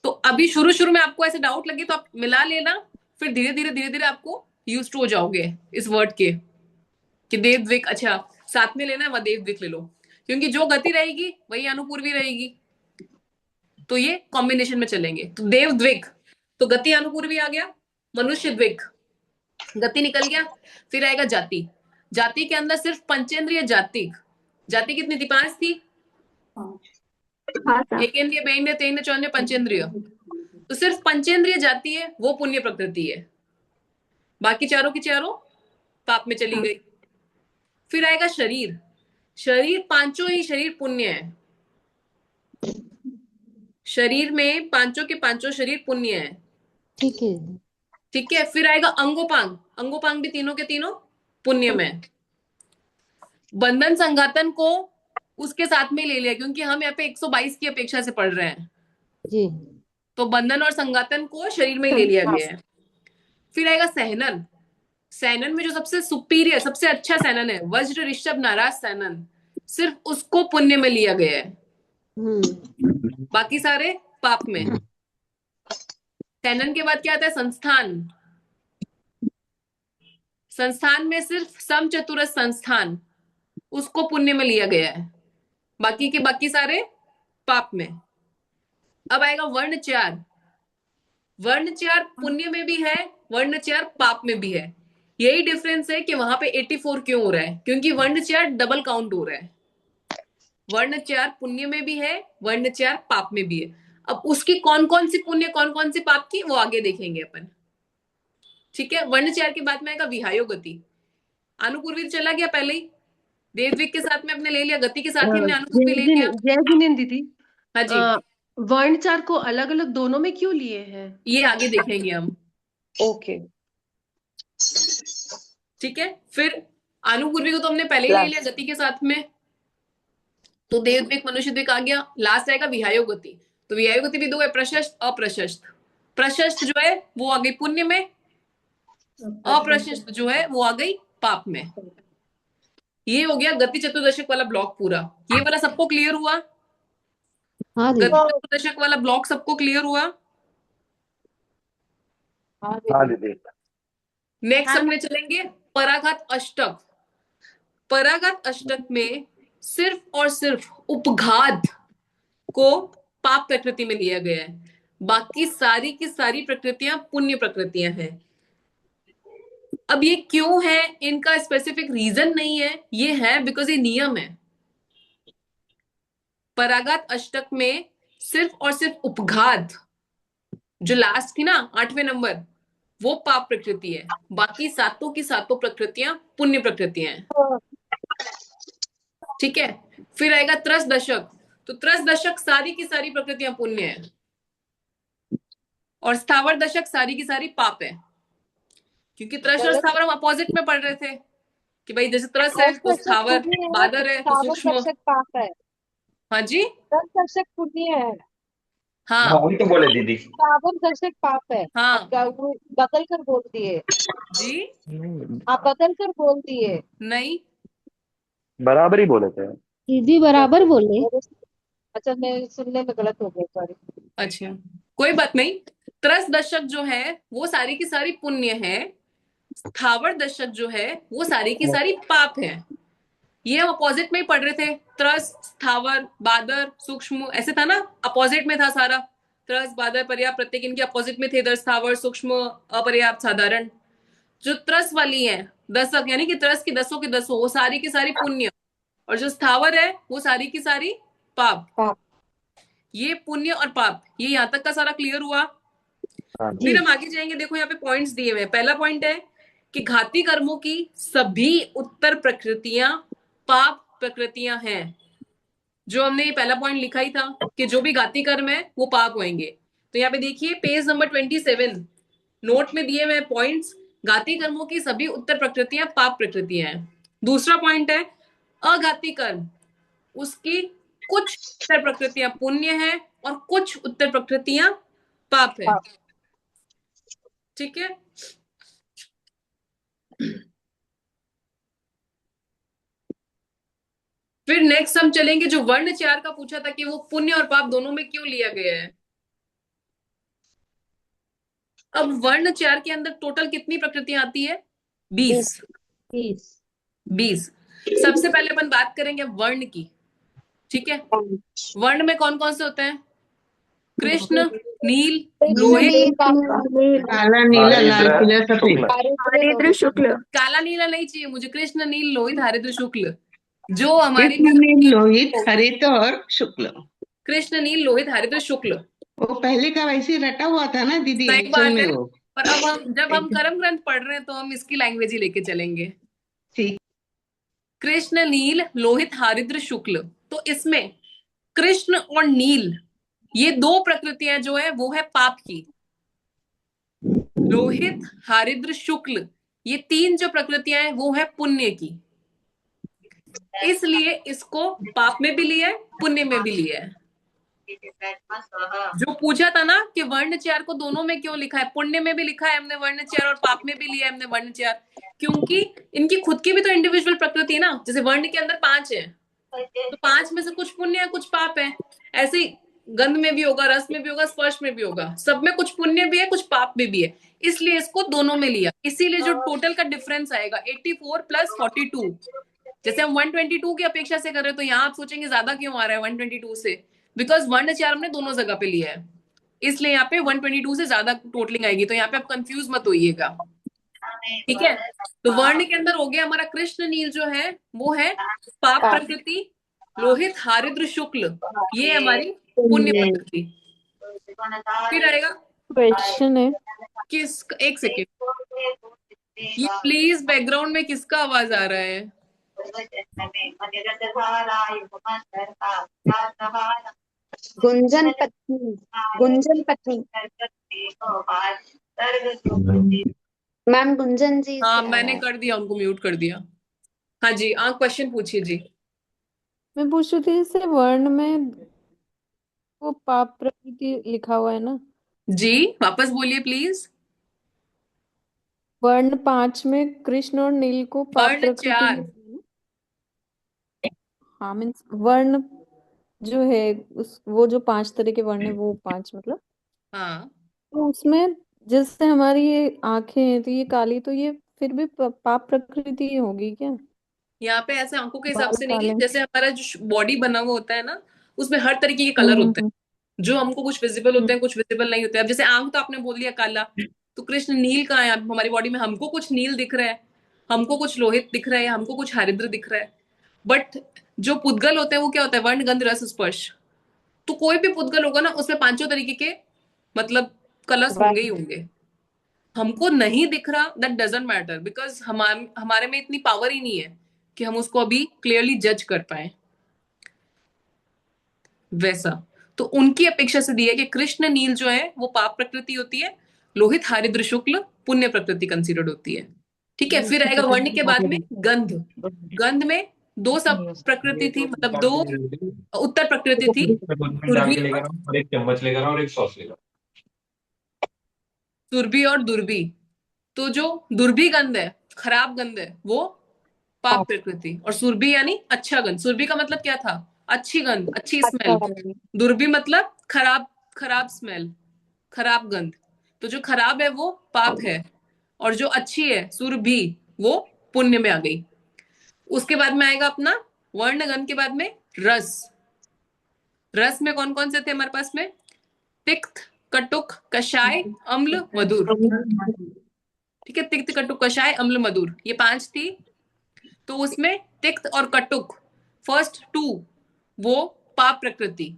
तो अभी शुरू शुरू में आपको ऐसे डाउट लगे तो आप मिला लेना, फिर धीरे धीरे आपको यूज टू हो जाओगे इस वर्ड के कि देव द्विक, अच्छा साथ में लेना है वह देव द्विक ले लो, क्योंकि जो गति रहेगी वही अनुपूर्वी रहेगी, तो ये कॉम्बिनेशन में चलेंगे। तो देव द्विक, तो गति अनुपूर्वी आ गया। मनुष्य द्विक, गति निकल गया। फिर आएगा जाति। जाति के अंदर सिर्फ पंचेंद्रिय जाति। जाति कितनी थी? 5 थी। हाँ सर। एकेंद्रिय, बेंद्रिय, तेन्द्रिय, चौन्द्रिय, पंचेंद्रिय। तो सिर्फ पंचेंद्रिय जाति है वो पुण्य प्रकृति है, बाकी चारों की चारों पाप में चली गई। फिर आएगा शरीर। शरीर, 5 ही शरीर पुण्य है। शरीर में 5 के 5 शरीर पुण्य है। ठीक है। ठीक है, फिर आएगा अंगोपांग। अंगोपांग भी तीनों के तीनों पुण्य में। बंधन संघातन को उसके साथ में ले लिया, क्योंकि हम यहाँ पे 122 की अपेक्षा से पढ़ रहे हैं जी। तो बंधन और संघातन को शरीर में ही ले लिया गया है। फिर आएगा सहनन। सहनन में जो सबसे सुपीरियर, सबसे अच्छा सहनन है, वज्र ऋषभ नाराज सहनन, सिर्फ उसको पुण्य में लिया गया है, बाकी सारे पाप में। सहनन के बाद क्या आता है? संस्थान। संस्थान में सिर्फ समचतुरस्र संस्थान, उसको पुण्य में लिया गया है, बाकी के बाकी सारे पाप में। अब आएगा वर्णचार। वर्णचार पुण्य में भी है, वर्णचार पाप में भी है। यही डिफरेंस है कि वहां पे 84 क्यों हो रहा है, क्योंकि वर्णचार डबल काउंट हो रहा है। वर्णचार पुण्य में भी है, वर्णचार पाप में भी है। अब उसकी कौन कौन सी पुण्य कौन कौन सी पाप की वो आगे देखेंगे अपन। ठीक है, वर्णचार के बाद में आएगा विहायो गति। अनुपूर्वी चला गया पहले ही, देवद्विक के साथ में अपने ले लिया, गति के साथ ही हमने अनुपूर्वी ले लिया। जय जिनेन्द्र दीदी, हाँ जी, वर्णचार को अलग अलग दोनों में क्यों लिए हैं? ये आगे देखेंगे हम। ओके, ठीक है, फिर अनुपूर्वी को तो हमने पहले ही ले लिया गति के साथ में, तो देवद्विक मनुष्यद्विक आ गया। लास्ट आएगा विहायो गति। तो विहायो गति भी दो है, प्रशस्त अप्रशस्त। प्रशस्त जो है वो आ गई पुण्य में, अप्रशस्त जो है वो आ गई पाप में। ये हो गया गति चतुर्दशक वाला ब्लॉक पूरा। ये वाला सबको क्लियर हुआ? हाँ गति दीदी। चतुर्दशक वाला ब्लॉक सबको क्लियर हुआ? हाँ दीदी। नेक्स्ट अपने चलेंगे पराघात अष्टक। पराघात अष्टक में सिर्फ और सिर्फ उपघात को पाप प्रकृति में लिया गया है, बाकी सारी की सारी प्रकृतियां पुण्य प्रकृतियां हैं। अब ये क्यों है, इनका स्पेसिफिक रीजन नहीं है, ये है बिकॉज ये नियम है। पराघात अष्टक में सिर्फ और सिर्फ उपघात, जो लास्ट थी ना 8वें नंबर, वो पाप प्रकृति है, बाकी सातों की सातों प्रकृतियां पुण्य प्रकृतियां हैं। ठीक है, फिर आएगा त्रस दशक। तो त्रस दशक सारी की सारी प्रकृतियां पुण्य है, और स्थावर दशक सारी की सारी पाप है। क्योंकि त्रस और स्थावर हम अपोजिट में पढ़ रहे थे कि भाई जैसे त्रस है तो स्थावर, बादर है तो सूक्ष्म। पाप है। हाँ जी, दस दशक पुण्य है, हाँ वही तो बोले दीदी। बावन दशक पाप है। हाँ बदल कर बोल दिए जी, आप, बदल कर बोल दिए। नहीं बराबर ही बोले थे। दीदी बराबर बोले। अच्छा, मैं सुनने में गलत हो गया, सॉरी। अच्छा कोई बात नहीं। त्रस दशक जो है वो सारी की सारी पुण्य है, स्थावर दशक जो है वो सारी की सारी पाप है। ये हम अपोजिट में ही पढ़ रहे थे, त्रस स्थावर बादर सूक्ष्म, ऐसे था ना, अपोजिट में था सारा। त्रस बादर पर्याप्त प्रत्येक इनके अपोजिट में थे, दर स्थावर सूक्ष्म अपर्याप्त साधारण। जो त्रस वाली है दशक, यानी कि त्रस की दसों के दसों, वो सारी की सारी पुण्य, और जो स्थावर है वो सारी की सारी पाप। ये पुण्य और पाप, ये यहाँ तक का सारा क्लियर हुआ। फिर हम आगे जाएंगे, देखो यहाँ पे पॉइंट्स दिए हुए हैं। पहला पॉइंट है कि घाती कर्मों की सभी उत्तर प्रकृतियां पाप प्रकृतियां हैं। जो हमने ये पहला पॉइंट लिखा ही था कि जो भी घाती कर्म है वो पाप होंगे। तो यहाँ पे देखिए पेज नंबर 27 नोट में दिए हुए पॉइंट्स, घाती कर्मों की सभी उत्तर प्रकृतियां पाप प्रकृतियां हैं। दूसरा पॉइंट है अघाती कर्म, उसकी कुछ उत्तर प्रकृतियां पुण्य है और कुछ उत्तर प्रकृतियां पाप है। ठीक है, फिर नेक्स्ट हम चलेंगे जो वर्ण चार का पूछा था कि वो पुण्य और पाप दोनों में क्यों लिया गया है। अब वर्ण चार के अंदर टोटल कितनी प्रकृतियां आती है? 20। 20। सबसे पहले अपन बात करेंगे वर्ण की। ठीक है, वर्ण में कौन कौन से होते हैं? कृष्ण, नील, लोहित, काला नीला लाल पीला सफेद। हरिद्र शुक्ल। काला नीला नहीं चाहिए मुझे, कृष्ण नील लोहित हरिद्र शुक्ल, जो हमारी कृष्ण नील लोहित हरित और शुक्ल। कृष्ण नील लोहित हरिद्र शुक्ल, वो पहले का वैसे रटा हुआ था ना दीदी, सही एक्चुअल बात में है। वो। पर अब हम जब हम कर्म ग्रंथ पढ़ रहे हैं तो हम इसकी लैंग्वेज ही लेके चलेंगे। ठीक। कृष्ण नील लोहित हरिद्र शुक्ल, तो इसमें कृष्ण और नील ये दो प्रकृतियां जो है वो है पाप की। लोहित हरिद्र शुक्ल ये तीन जो प्रकृतियां हैं वो है पुण्य की। इसलिए इसको पाप में भी लिया है, पुण्य में भी लिया है। जो पूछा था ना कि वर्ण चार को दोनों में क्यों लिखा है, पुण्य में भी लिखा है हमने वर्ण चार और पाप में भी लिया है हमने वर्ण चार, क्योंकि इनकी खुद की भी तो इंडिविजुअल प्रकृति है ना। जैसे वर्ण के अंदर 5 है तो 5 में से कुछ पुण्य है कुछ पाप है, ऐसे ही गंध में भी होगा, रस में भी होगा, स्पर्श में भी होगा, सब में कुछ पुण्य भी है कुछ पाप में भी है, इसलिए इसको दोनों में लिया। इसीलिए जो टोटल का डिफरेंस आएगा 84 प्लस 42, जैसे हम 122 की अपेक्षा से कर रहे हैं तो यहाँ आप सोचेंगे ज्यादा क्यों आ रहा है 122 से, बिकॉज वर्ण चार हमने दोनों जगह पे लिया है, इसलिए यहाँ पे 122 से ज्यादा टोटलिंग आएगी। तो यहाँ पे आप कंफ्यूज मत होइएगा, ठीक है। तो वर्ण के अंदर हो गया हमारा कृष्ण नील जो है वो है पाप प्रकृति, लोहित हारिद्र शुक्ल ये हमारी पुण्य प्रकृति। फिर आएगा क्वेश्चन है किस, एक सेकेंड, ये प्लीज बैकग्राउंड में किसका आवाज आ रहा है? गुंजन पत्नी, गुंजन पत्नी मैम, गुंजन जी हाँ से मैंने आया है। कर दिया, उनको म्यूट कर दिया। हाँ जी, क्वेश्चन पूछिए जी। मैं पूछ रही थी जैसे वर्ण में वो पाप प्रकृति लिखा हुआ है ना, जी वापस बोलिए प्लीज। वर्ण 5 में कृष्ण और नील को पाप वर्ण प्रकृति चार, लिखा है ना? हाँ, मीन्स वर्ण जो है उस वो जो 5 तरह के वर्ण है वो 5 मतलब, हाँ तो उसमें जैसे हमारी ये आंखें हैं तो ये काली, तो ये फिर भी पाप प्रकृति ही होगी क्या? यहाँ पे ऐसे आंखों के हिसाब बाल से नहीं है, काले। जैसे हमारा जो बॉडी बना हुआ होता है ना उसमें हर तरीके के कलर होते हैं, जो हमको कुछ विजिबल होते हैं कुछ विजिबल नहीं होते हैं। अब जैसे आंख तो आपने बोल दिया काला, तो कृष्ण नील कहाँ है हमारी बॉडी में? हमको कुछ नील दिख रहा है, हमको कुछ लोहित दिख रहा है, हमको कुछ हरिद्र दिख रहा है, बट जो पुद्गल होते हैं वो क्या होता है? वर्ण गंध रस स्पर्श। तो कोई भी पुद्गल होगा ना उसमें पांचों तरीके के मतलब कलर्स होंगे ही होंगे। हमको नहीं दिख रहा, दैट डजंट मैटर, बिकॉज हमारे में इतनी पावर ही नहीं है कि हम उसको अभी क्लियरली जज कर पाए वैसा। तो उनकी अपेक्षा से दिया कि कृष्ण नील जो है वो पाप प्रकृति होती है, लोहित हरिद्र शुक्ल पुण्य प्रकृति कंसिडर्ड होती है, ठीक है। फिर आएगा वर्ण के बाद में गंध। गंध में दो सब प्रकृति थी, मतलब दो उत्तर प्रकृति थी, सुरभि और एक चम्मच लेकर और एक सॉस लेकर। सुरभि और दुर्भि। तो जो दुर्भि गंध है, खराब गंध है, वो पाप प्रकृति, और सुरभि यानी अच्छा गंध। सुरभि का मतलब क्या था? अच्छी गंध, अच्छी स्मेल। दुर्भि मतलब खराब, खराब स्मेल, खराब गंध। तो जो खराब है वो पाप है, और जो अच्छी है सुरभि वो पुण्य में आ गई। उसके बाद में आएगा अपना वर्ण गंध के बाद में रस। रस में कौन कौन से थे हमारे पास में? तिक्त, कटुक, कषाय, अम्ल, मधुर, ठीक है। तिक्त, कटुक, कषाय, अम्ल, मधुर, ये 5 थी। तो उसमें तिक्त और कटुक फर्स्ट 2 वो पाप प्रकृति,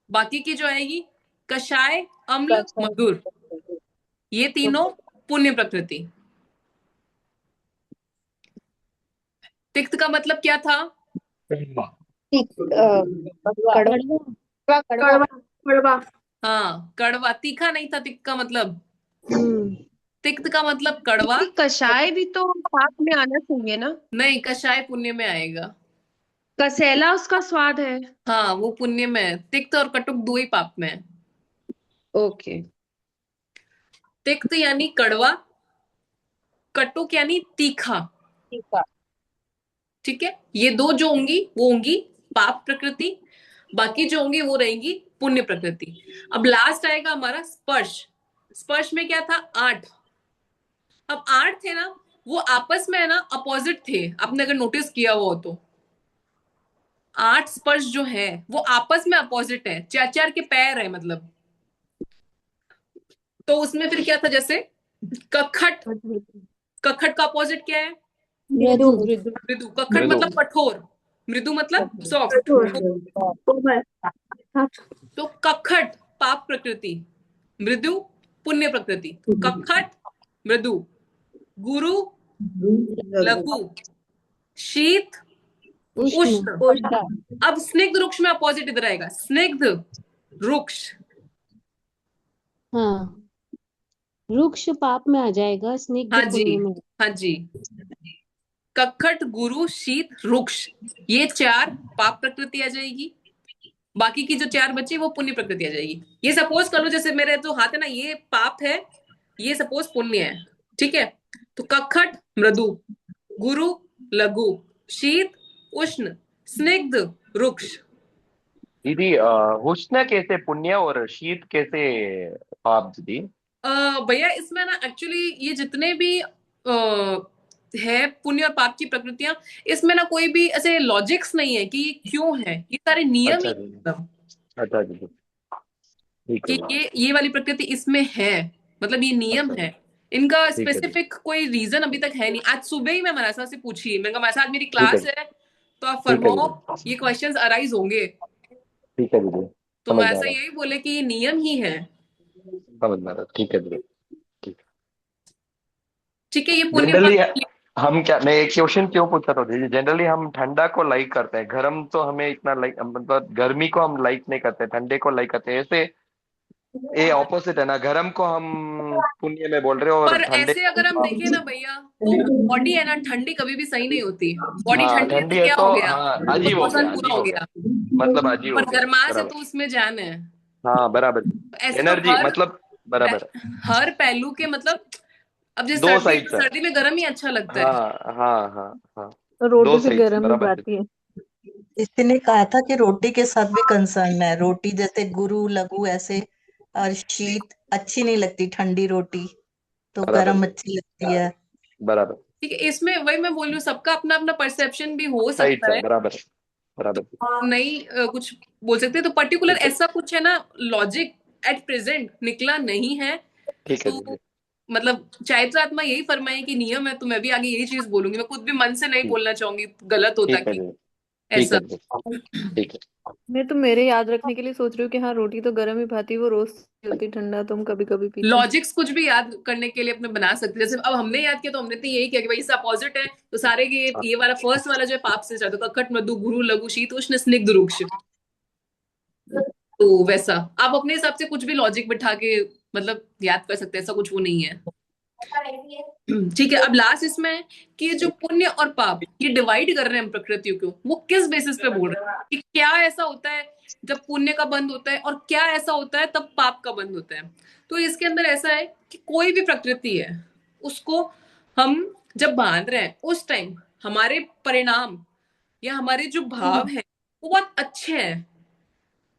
बाकी की जो आएगी कषाय, अम्ल, मधुर, ये तीनों पुण्य प्रकृति। तिक्त का मतलब क्या था? कड़वा। हाँ कड़वा, तीखा नहीं था तिक्त का मतलब। तिक्त का मतलब कड़वा। दीदी कषाय भी तो पाप में आना चाहिए ना? नहीं, कषाय पुण्य में आएगा। कसेला उसका स्वाद है। हाँ वो पुण्य में है, तिक्त और कटुक 2 ही पाप में है। ओके। तिक्त यानी कड़वा, कटुक यानी तीखा, ठीक है। ये 2 जो होंगी वो होंगी पाप प्रकृति, बाकी जो होंगी वो रहेंगी पुण्य प्रकृति। अब लास्ट आएगा हमारा स्पर्श। स्पर्श में क्या था? 8। अब 8 थे ना, वो आपस में है ना अपोजिट थे, आपने अगर नोटिस किया हो तो 8 स्पर्श जो है वो आपस में अपोजिट है, 4-4 के पैर है मतलब। तो उसमें फिर क्या था? जैसे कखट, कखट का अपोजिट क्या है? मृदु। मृदु। कखट मृदु। मतलब कठोर, मृदु मतलब सॉफ्ट। तो कखट पाप प्रकृति, मृदु पुण्य प्रकृति। कखट मृदु, गुरु लघु, शीत उष्ण। अब स्निग्ध रुक्ष में अपोजिट इधर आएगा, स्निग्ध रुक्ष। हाँ, रुक्ष पाप में आ जाएगा, स्निग्ध हाँ जी, पुण्य में। हाँ जी। कखट, गुरु, शीत, रुक्ष, ये 4 पाप प्रकृति आ जाएगी, बाकी की जो 4 बची वो पुण्य प्रकृति आ जाएगी। ये सपोज कर लो जैसे मेरे जो हाथ है ना ये पाप है, ये सपोज पुण्य है, ठीक है। तो कखट मृदु, गुरु लघु, शीत उष्ण, स्निग्ध रुक्ष। दीदी हुस्न कैसे पुण्य और शीत कैसे पाप दीदी? भैया इसमें ना एक्चुअली ये जितने भी है पुण्य और पाप की प्रकृतियां, इसमें ना कोई भी ऐसे लॉजिक्स नहीं है कि ये क्यों है, ये सारे नियम ही अच्छा हैं, दीदी, मतलब अच्छा दीदी, ठीक कि है ये वाली प्रकृति इसमें है, मतलब ये नियम अच्छा है। दीदी, इनका ठीक है दीदी, स्पेसिफिक कोई रीजन अभी तक है नहीं। आज सुबह ही मैं मनासा से पूछी, मैंने कहा मनासा आज मेरी ठीक है, क्लास है तो आप ठीक है फरमाओ, दीदी, ये क्वेश्चंस अराइज होंगे। ठीक है दीदी, तो समझ में आ मनासा रहा यही बोले कि ये नियम ही है। समझ में आ रहा, ठीक है दीदी, ठीक। ठीक है, ये पुण्य जनरली पाप। हम क्या, मैं एक क्वेश्चन क्यों पूछ रहा था दीदी, जनरली हम ठंडा को लाइक करते हैं, गर्म तो हमें इतना लाइक, मतलब गर्मी को हम लाइक नहीं करते, ठंडे को लाइक करते हैं, ऐसे ये ऑपोजिट है ना, गर्म को हम पुण्य में बोल रहे हो और पर ठंडे ऐसे को अगर हम पाप देखें में। ना भैया, तो बॉडी है ना ठंडी कभी भी सही नहीं होती। बॉडी हाँ ठंडी है ठंडी तो है क्या तो हो गया, हाँ तो अजीब हो गया, मौसम पूरा अजीब हो हो गया, गया। मतलब अजीब हो पर गया, गर्माश है बराबर। तो उसमें जान है। हाँ बराबर, ऐसे तो एनर्जी मतलब बराबर है। हर पहलू के मतलब, अब जैसे दो सर्दी है साइड तो है। सर्दी में गर्म ही अच्छा लगता है। हाँ हाँ हाँ हाँ, तो दो रोटी भी साइड गर्म ही बराबर जाती है। किसी ने कहा था कि रोटी के साथ भी कंसर्न है, रोटी जैसे गुरु लघु ऐसे, और शीत अच्छी नहीं लगती ठंडी रोटी, तो बराबर गर्म अच्छी लगती है। बराबर, ठीक है, इसमें वही मैं बोल रही हूँ, सबका अपना अपना परसेप्शन भी हो साइड सकता है, है। बराबर बराबर, नहीं कुछ बोल सकते, तो पर्टिकुलर ठीक है, ऐसा कुछ है ना, लॉजिक एट प्रेजेंट निकला नहीं है। ठीक है तो दीदी, मतलब चारित्र आत्मा यही फरमाए कि नियम है, तो मैं भी आगे यही चीज बोलूंगी। मैं खुद भी मन से नहीं ठीक, बोलना चाहूंगी, गलत होता ठीक है कि दीदी, ठीक ऐसा। है दीदी, ठीक है। मैं तो मेरे याद रखने के लिए सोच रही हूँ कि हाँ रोटी तो गर्म ही भाती है, वो रोज से होती ठंडा, तो हम कभी कभी पीते हैं। लॉजिक्स कुछ भी याद करने के लिए अपने बना सकते हैं। जैसे अब हमने याद किया तो हमने तो यही किया कि भाई इससे अपोजिट है, तो सारे के ये वाला फर्स्ट वाला जो है पाप से जाता, ककट मृदु गुरु लघु शीत उष्ण स्निग्ध रुक्ष, तो वैसा आप अपने हिसाब से कुछ भी लॉजिक बिठा के मतलब याद कर सकते हैं, ऐसा कुछ वो नहीं है। ठीक है, अब लास्ट इसमें है कि ये जो पुण्य और पाप ये डिवाइड कर रहे हैं हम प्रकृतियों को, वो किस बेसिस पे बोल रहे हैं कि क्या ऐसा होता है जब पुण्य का बंद होता है और क्या ऐसा होता है तब पाप का बंद होता है। तो इसके अंदर ऐसा है कि कोई भी प्रकृति है उसको हम जब बांध रहे हैं उस टाइम हमारे परिणाम या हमारे जो भाव है वो बहुत अच्छे हैं,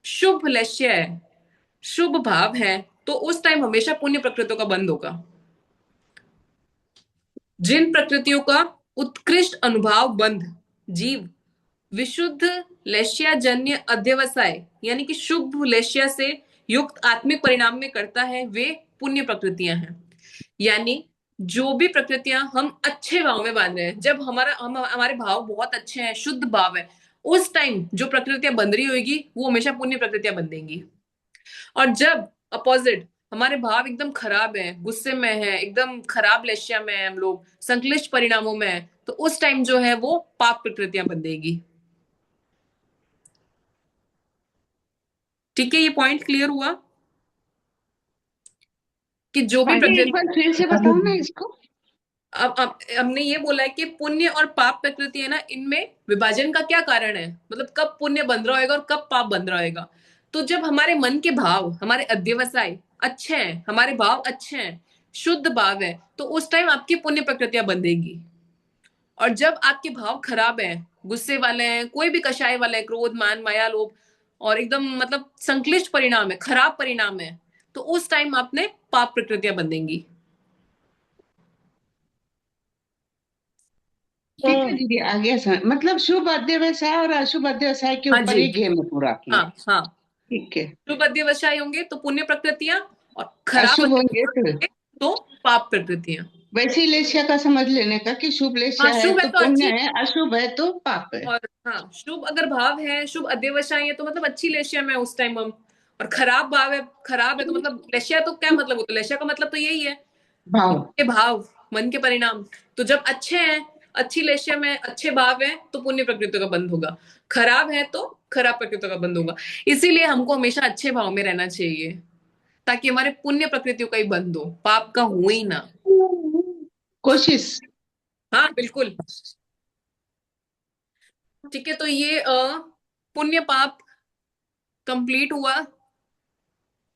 शुभ लक्ष्य है, शुभ भाव है, तो उस टाइम हमेशा पुण्य प्रकृतियों का बंद होगा। जिन प्रकृतियों का उत्कृष्ट अनुभाव बंध जीव विशुद्ध लक्ष्यजन्य अध्यवसाय यानी कि शुभ लक्ष्य से युक्त आत्मिक परिणाम में करता है, वे पुण्य प्रकृतियां हैं। यानी जो भी प्रकृतियां हम अच्छे भाव में बांध रहे हैं, जब हमारे भाव बहुत अच्छे हैं, शुद्ध भाव है, उस टाइम जो प्रकृतियां बंध रही होगी वो हमेशा पुण्य प्रकृतियां बंधेंगी। और जब अपोजिट हमारे भाव एकदम खराब है, गुस्से में है, एकदम खराब लक्ष्य में है, हम लोग संक्लिष्ट परिणामों में है, तो उस टाइम जो है वो पाप प्रकृतियां बंधेगी। ठीक है, ये पॉइंट क्लियर हुआ कि जो भी एक बार फिर से बताओ ना इसको। अब हमने ये बोला है कि पुण्य और पाप प्रकृति है ना, इनमें विभाजन का क्या कारण है, मतलब कब पुण्य बंध रहा होगा और कब पाप बंध रहा होगा। तो जब हमारे मन के भाव, हमारे अध्यवसाय अच्छे हैं, हमारे भाव अच्छे हैं, शुद्ध भाव है, तो उस टाइम आपकी पुण्य प्रकृतियां बंधेगी। और जब आपके भाव खराब है, गुस्से वाले हैं, कोई भी कषाय वाला है, क्रोध मान माया लोभ, और एकदम मतलब संक्लिष्ट परिणाम है, खराब परिणाम है, तो उस टाइम आपने पाप प्रकृतियां बंधेंगी। ठीक है दीदी, आगे मतलब शुभ अध्यवसाय और अशुभ अध्यवसाय के हाँ ऊपर जी, ही गेम है पूरा अपना। हाँ हाँ, ठीक है, शुभ अध्यवसाय होंगे तो पुण्य प्रकृतियां, और खराब अशुभ होंगे अध्यवसाय तो पाप प्रकृतियां। वैसे लेशिया का समझ लेने का कि शुभ लेशिया हाँ, है शुभ है तो तो पुण्य अच्छी, है, अशुभ है तो पाप है। और हाँ शुभ अगर भाव है, शुभ अध्यवसाय है तो मतलब अच्छी लेशिया में उस टाइम हम, और खराब भाव है, खराब है तो मतलब लेशिया, तो क्या मतलब होता है, लेशिया का मतलब तो यही है भाव। के भाव, मन के परिणाम। तो जब अच्छे हैं, अच्छी लेशिया में अच्छे भाव है, तो पुण्य प्रकृति का बंद होगा, खराब है तो खराब प्रकृति का बंद होगा। इसीलिए हमको हमेशा अच्छे भाव में रहना चाहिए, ताकि हमारे पुण्य प्रकृतियों का ही बंद हो, पाप का हो ही ना। कोशिश। हाँ बिल्कुल। ठीक है, तो ये पुण्य पाप कंप्लीट हुआ।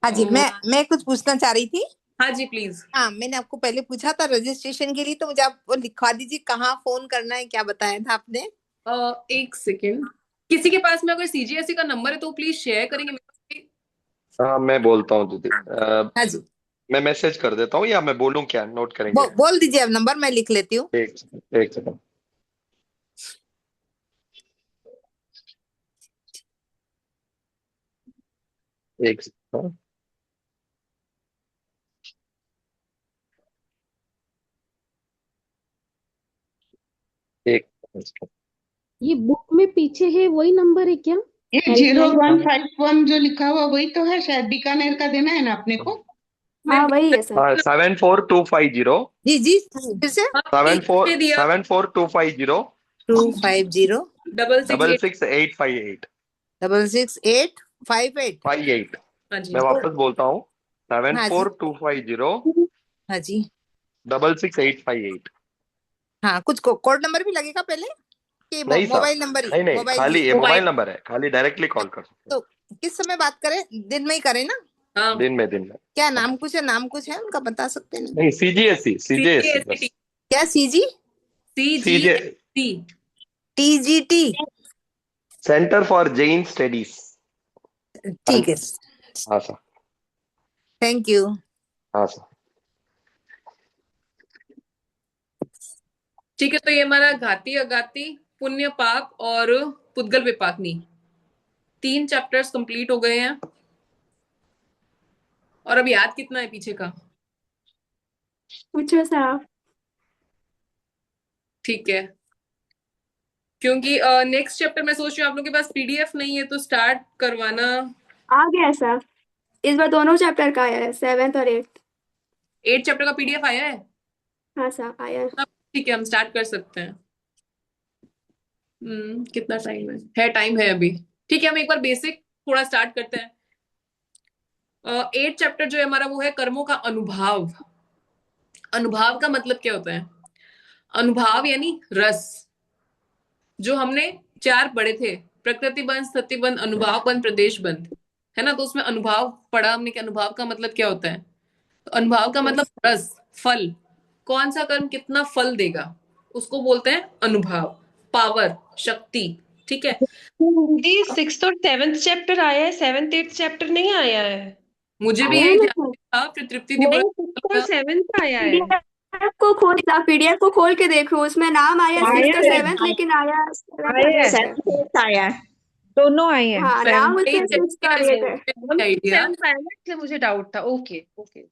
हाँ जी, मैं कुछ पूछना चाह रही थी। हाँ जी प्लीज। हाँ, मैंने आपको पहले पूछा था रजिस्ट्रेशन के लिए, तो मुझे आप वो लिखवा दीजिए, कहाँ फोन करना है, क्या बताया था आपने। एक सेकेंड, किसी के पास में अगर सीजीएसई का नंबर है तो प्लीज शेयर करेंगे मेरे पास भी। हाँ मैं बोलता हूँ दीदी, हाँ जी, मैं मैसेज कर देता हूँ या मैं बोलूँ, क्या नोट करेंगे? बोल दीजिए अब नंबर, मैं लिख लेती हूँ। एक सेकंड। एक सेकंड। एक सेकंड। ये बुक में पीछे है वही नंबर है क्या? ये हेल्पलाइन 0151 जो लिखा हुआ वही तो है, शायद बीकानेर का देना है ना अपने को। हाँ वही है सर। हाँ 74250, जी जी, फिर से। हाँ, सेवन एक फोर दे दिया 74250 250 double six double eight. Six eight five eight 66858। Five eight हाँ जी। मैं वापस बोलता हूँ, सेवन हाँ जी, फोर टू फाइव जीरो हाँ जी। 66858। हाँ, कुछ कोड नंबर भी लगेगा पहले कि नहीं साहब, मोबाइल नंबर ही? नहीं नहीं, मोबाइल खाली ही? ये मोबाइल। मोबाइल नंबर है, खाली डायरेक्टली कॉल कर सकते तो किस समय बात करें? दिन में ही करें ना? हाँ, हैं, दिन में। क्या नाम कुछ है? नाम कुछ है उनका, बता सकते हैं? नहीं सीजीएससी बस। सीजीएसटी। क्या? CG? CJ CGST. TGT? Centre for Jain studies. ठीक है, हाँ सर। Thank you. हाँ सर। ठीक है, तो ये हमारा घाती अघाती, पुण्य पाप और पुद्गल विपाकनी 3 चैप्टर्स कंप्लीट हो गए हैं। और अब याद कितना है पीछे का? पूछो सर। ठीक है, क्योंकि नेक्स्ट चैप्टर मैं सोच रही हूँ आप लोगों के पास पीडीएफ नहीं है तो स्टार्ट करवाना। आ गया सर, इस बार दोनों चैप्टर का आया है, 7th और 8th। 8 चैप्टर का पीडीएफ आया है? हाँ सर आया है। तब ठीक है, हम स्टार्ट कर सकते हैं। कितना टाइम है टाइम है अभी। ठीक है, हम एक बार बेसिक थोड़ा स्टार्ट करते हैं। 8 चैप्टर जो है हमारा वो है कर्मों का अनुभाव। अनुभाव का मतलब क्या होता है? अनुभाव यानी रस। जो हमने 4 पढ़े थे, प्रकृति बंध, स्थिति बंध, अनुभाव बंध, प्रदेश बंध, है ना? तो उसमें अनुभाव पढ़ा हमने कि अनुभाव का मतलब क्या होता है। तो अनुभाव का मतलब रस, फल। कौन सा कर्म कितना फल देगा उसको बोलते हैं अनुभाव। पावर, शक्ति। ठीक है, दीदी 6th और 7th चैप्टर आया है, 7th 8th चैप्टर नहीं आया है। मुझे भी आया है यही ना ध्यान सर? था, फिर तृप्ति दी नहीं, बोला 6th और 7th आया है। पीडीएफ को खोल के देखो, उसमें नाम आया 6th और आया है 7th, लेकिन आया 7th और आया है 8th है। आया है, दोनों आए हैं। हाँ, नाम यही उसमें 6th और 8th है। आइडिया। 7th आया ना, इसलिए मुझे डाउट था। Okay okay.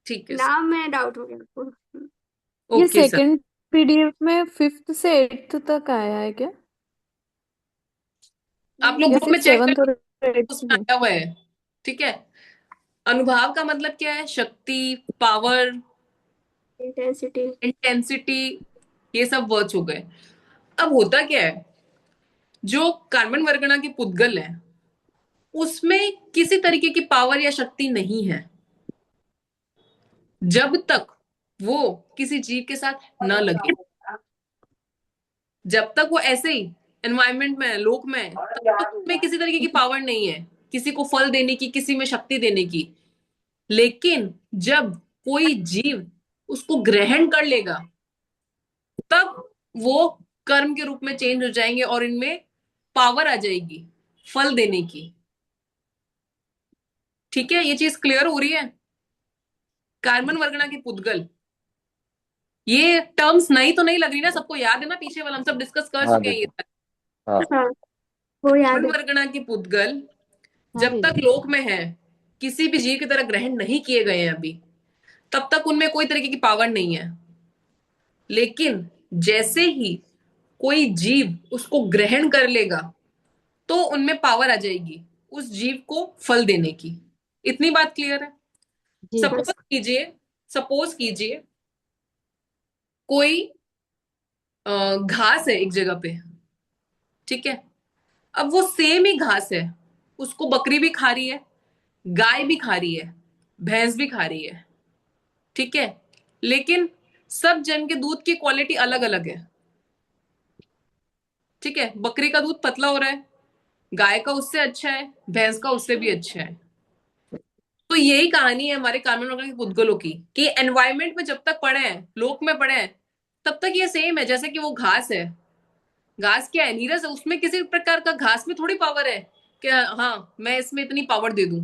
ठीक है, नाम में डाउट हो गया आपको। ये ओके सर। सेकंड पीडीएफ में 5th से 8th तक आया है क्या, आप लोग या ग्रुप में सिर्फ चेक 7th कर, और 8th उसमें में? आया हुआ है। ठीक है, अनुभाव का मतलब क्या है? शक्ति, पावर, इंटेंसिटी। इंटेंसिटी, ये सब वर्ड्स हो गए। अब होता क्या है, जो कार्बन वर्गना के पुद्गल है उसमें किसी तरीके की पावर या शक्ति नहीं है जब तक वो किसी जीव के साथ न लगे। जब तक वो ऐसे ही एनवायरमेंट में है, लोक में है, तब तक उसमें किसी तरीके की पावर नहीं है किसी को फल देने की, किसी में शक्ति देने की। लेकिन जब कोई जीव उसको ग्रहण कर लेगा तब वो कर्म के रूप में चेंज हो जाएंगे और इनमें पावर आ जाएगी फल देने की। ठीक है, ये चीज क्लियर हो रही है? कार्बन वर्गना के पुद्गल, ये टर्म्स नई तो नहीं लग रही ना? सबको याद है ना? पीछे वाला हम सब डिस्कस कर हाँ चुके हैं ये दीदी। हाँ हाँ वो याद कार्बन है। वर्गना के पुद्गल हाँ जब तक दीदी। लोक में है, किसी भी जीव की तरह ग्रहण नहीं किए गए हैं अभी, तब तक उनमें कोई तरीके की पावर नहीं है। लेकिन जैसे ही कोई जीव उसको ग्रहण कर लेगा तो उनमें पावर आ जाएगी उस जीव को फल देने की। इतनी बात क्लियर है? जी। सपोज कीजिए कोई घास है एक जगह पे। ठीक है, अब वो सेम ही घास है, उसको बकरी भी खा रही है, गाय भी खा रही है, भैंस भी खा रही है। ठीक है, लेकिन सब जन के दूध की क्वालिटी अलग अलग है। ठीक है, बकरी का दूध पतला हो रहा है, गाय का उससे अच्छा है, भैंस का उससे भी अच्छा है। तो यही कहानी है हमारे कार्बन वर्गना के पुद्गलों की कि एनवायरमेंट में जब तक पड़े हैं, लोक में पड़े हैं, तब तक ये सेम है जैसे कि वो घास है। घास क्या है, नीरस है, उसमें किसी प्रकार का घास में थोड़ी पावर है कि हाँ मैं इसमें इतनी पावर दे दूं।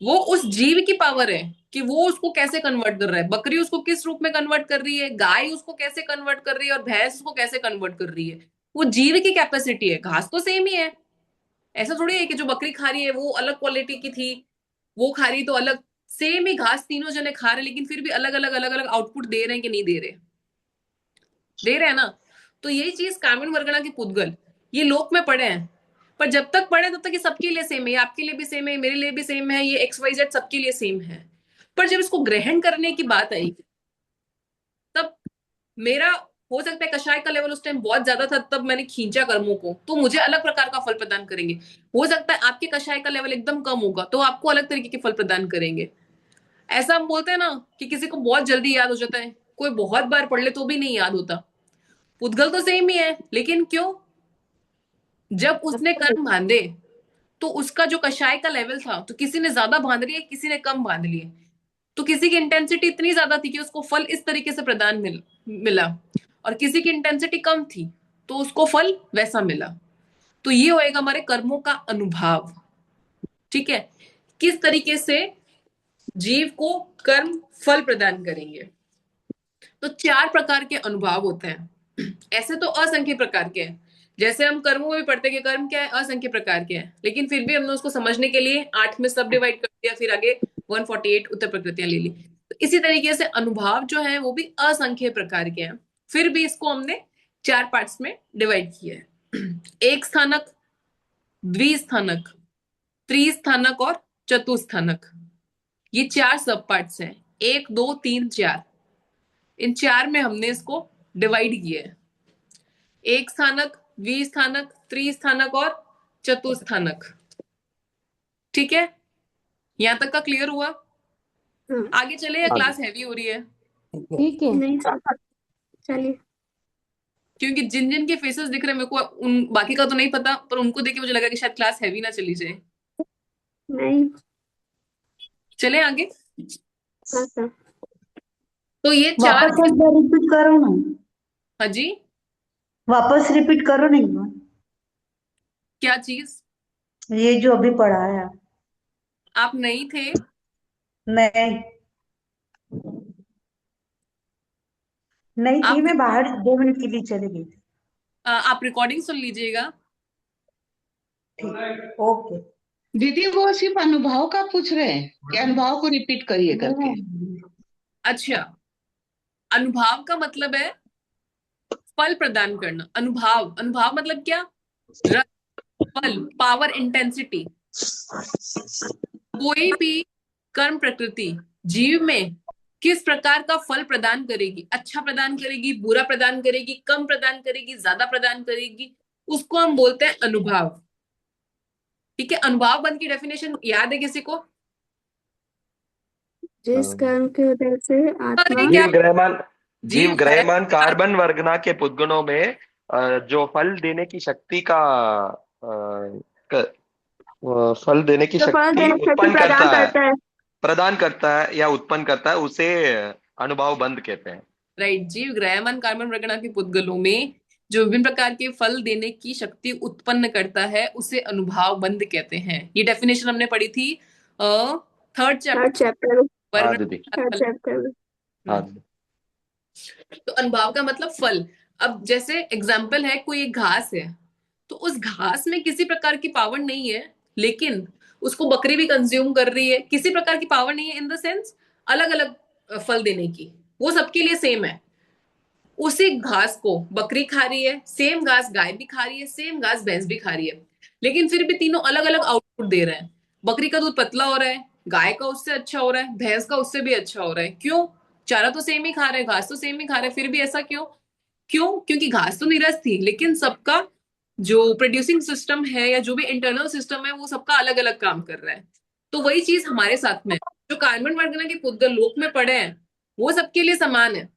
वो उस जीव की पावर है कि वो उसको कैसे कन्वर्ट कर रहा है। बकरी उसको किस रूप में कन्वर्ट कर रही है, गाय उसको कैसे कन्वर्ट कर रही है, और भैंस उसको कैसे कन्वर्ट कर रही है। वो जीव की कैपेसिटी है। घास तो सेम ही है। ऐसा थोड़ी है कि जो बकरी खा रही है वो अलग क्वालिटी की थी, वो खा रही तो अलग। सेम ही घास तीनों जने खा रहे, लेकिन फिर भी अलग अलग आउटपुट दे रहे हैं कि नहीं दे रहे? दे रहे हैं ना। तो यही चीज कार्बन वर्गणा के पुद्गल ये लोक में पढ़े हैं। पर जब तक पढ़े तब तक ये सबके लिए सेम है, आपके लिए भी सेम है, मेरे लिए भी सेम है, ये XYZ सबके लिए सेम है। पर जब इसको ग्रहण करने की बात आई तब मेरा हो सकता है कषाय का लेवल उस टाइम बहुत ज्यादा था, तब मैंने खींचा कर्मों को, तो मुझे अलग प्रकार का फल प्रदान करेंगे। हो सकता है आपके कषाय का लेवल एकदम कम होगा तो आपको अलग तरीके के फल प्रदान करेंगे। ऐसा हम बोलते हैं ना कि किसी को बहुत जल्दी याद हो जाता है, कोई बहुत बार पढ़ ले तो भी नहीं याद होता। पुद्गल तो सेम ही है, लेकिन क्यों? जब उसने कर्म बांधे तो उसका जो कषाय का लेवल था, तो किसी ने ज्यादा बांध लिए, किसी ने कम बांध लिए। तो किसी की इंटेंसिटी इतनी ज्यादा थी कि उसको फल इस तरीके से प्रदान मिला, और किसी की इंटेंसिटी कम थी तो उसको फल वैसा मिला। तो ये होएगा हमारे कर्मों का अनुभव। ठीक है, किस तरीके से जीव को कर्म फल प्रदान करेंगे। तो 4 प्रकार के अनुभव होते हैं। ऐसे तो असंख्य प्रकार के हैं, जैसे हम कर्मों में भी पढ़ते हैं कि कर्म क्या है, असंख्य प्रकार के हैं, लेकिन फिर भी हमने उसको समझने के लिए 8 में सब डिवाइड कर दिया, फिर आगे 148 उत्तर प्रकृतियां ले ली। तो इसी तरीके से अनुभव जो है वो भी असंख्य प्रकार के हैं, फिर भी इसको हमने 4 पार्ट्स में डिवाइड किया है। एक स्थानक, द्विस्थानक, त्रिस्थानक और चतुस्थानक, ये 4 सब पार्ट्स हैं। 1 2 3 4, इन 4 में हमने इसको डिवाइड किया है। एक स्थानक, द्विस्थानक, त्रिस्थानक और चतुस्थानक। ठीक है, यहां तक का क्लियर हुआ? आगे चले या क्लास हैवी हो रही है? ठीक है। नहीं चलिए। क्योंकि जिन जिन के फेसेस दिख रहे हैं मेरे को, उन बाकी का तो नहीं पता, पर उनको देख के मुझे लगा कि शायद क्लास हैवी ना चली जाए। नहीं। चले आगे। हाँ सर। तो ये 4 वापस एक बार रिपीट करो ना। हाँ जी, वापस रिपीट करो ना एक बार। क्या चीज? ये जो अभी पढ़ाया। आप नहीं थे? नहीं, नहीं थी, आप मैं बाहर 2 मिनट के लिए चली गई थी। आप रिकॉर्डिंग सुन लीजिएगा। ठीक, ओके। दीदी वो सिर्फ अनुभव का पूछ रहे हैं कि अनुभव को रिपीट करिए करके। अच्छा, अनुभव का मतलब है फल प्रदान करना। अनुभव, अनुभव मतलब क्या? रस, फल, पावर, इंटेंसिटी। कोई भी कर्म प्रकृति जीव में किस प्रकार का फल प्रदान करेगी, अच्छा प्रदान करेगी, बुरा प्रदान करेगी, कम प्रदान करेगी, ज्यादा प्रदान करेगी, उसको हम बोलते हैं अनुभव। ठीक है, अनुभव बंद की डेफिनेशन याद है किसी को? जिस कर्म के उदय से आत्मा अरे क्या, जीव ग्रहमान, जीव जीव ग्रहमान है कार्बन वर्गना के पुद्गुणों में जो फल देने की शक्ति का फल देने की जो फल शक्ति देने की शक्ति उत्पन्न प्रदान करता है, करता है। प्रदान करता है या उत्पन्न करता है, उसे अनुभव बंध कहते हैं। राइट। जीव ग्रहमान कार्बन वर्गना के पुद्गलों में जो विभिन्न प्रकार के फल देने की शक्ति उत्पन्न करता है उसे अनुभाव बंध कहते हैं। ये डेफिनेशन हमने पढ़ी थी 3rd चैप्टर हाँ दीदी, थर्ड चैप्टर। हाँ दीदी। तो अनुभाव का मतलब फल। अब जैसे एग्जाम्पल है, कोई एक घास है, तो उस घास में किसी प्रकार की पावर नहीं है, लेकिन उसको बकरी भी कंज्यूम कर रही है। किसी प्रकार की पावर नहीं है इन द सेंस अलग अलग फल देने की, वो सबके लिए सेम है। उसी घास को बकरी खा रही है, सेम घास गाय भी खा रही है, सेम घास भैंस भी खा रही है, लेकिन फिर भी तीनों अलग अलग आउटपुट दे रहे हैं। बकरी का दूध पतला हो रहा है, गाय का उससे अच्छा हो रहा है, भैंस का उससे भी अच्छा हो रहा है। क्यों? चारा तो सेम ही खा रहे हैं, घास तो सेम ही खा रहे हैं, फिर भी ऐसा क्यों? क्यों? क्योंकि घास तो नीरस थी, लेकिन सबका जो प्रोड्यूसिंग सिस्टम है या जो भी इंटरनल सिस्टम है वो सबका अलग अलग काम कर रहा है। तो वही चीज हमारे साथ में जो कार्बन वर्गना के पुद्गल लोक में पड़े हैं वो सबके लिए समान है,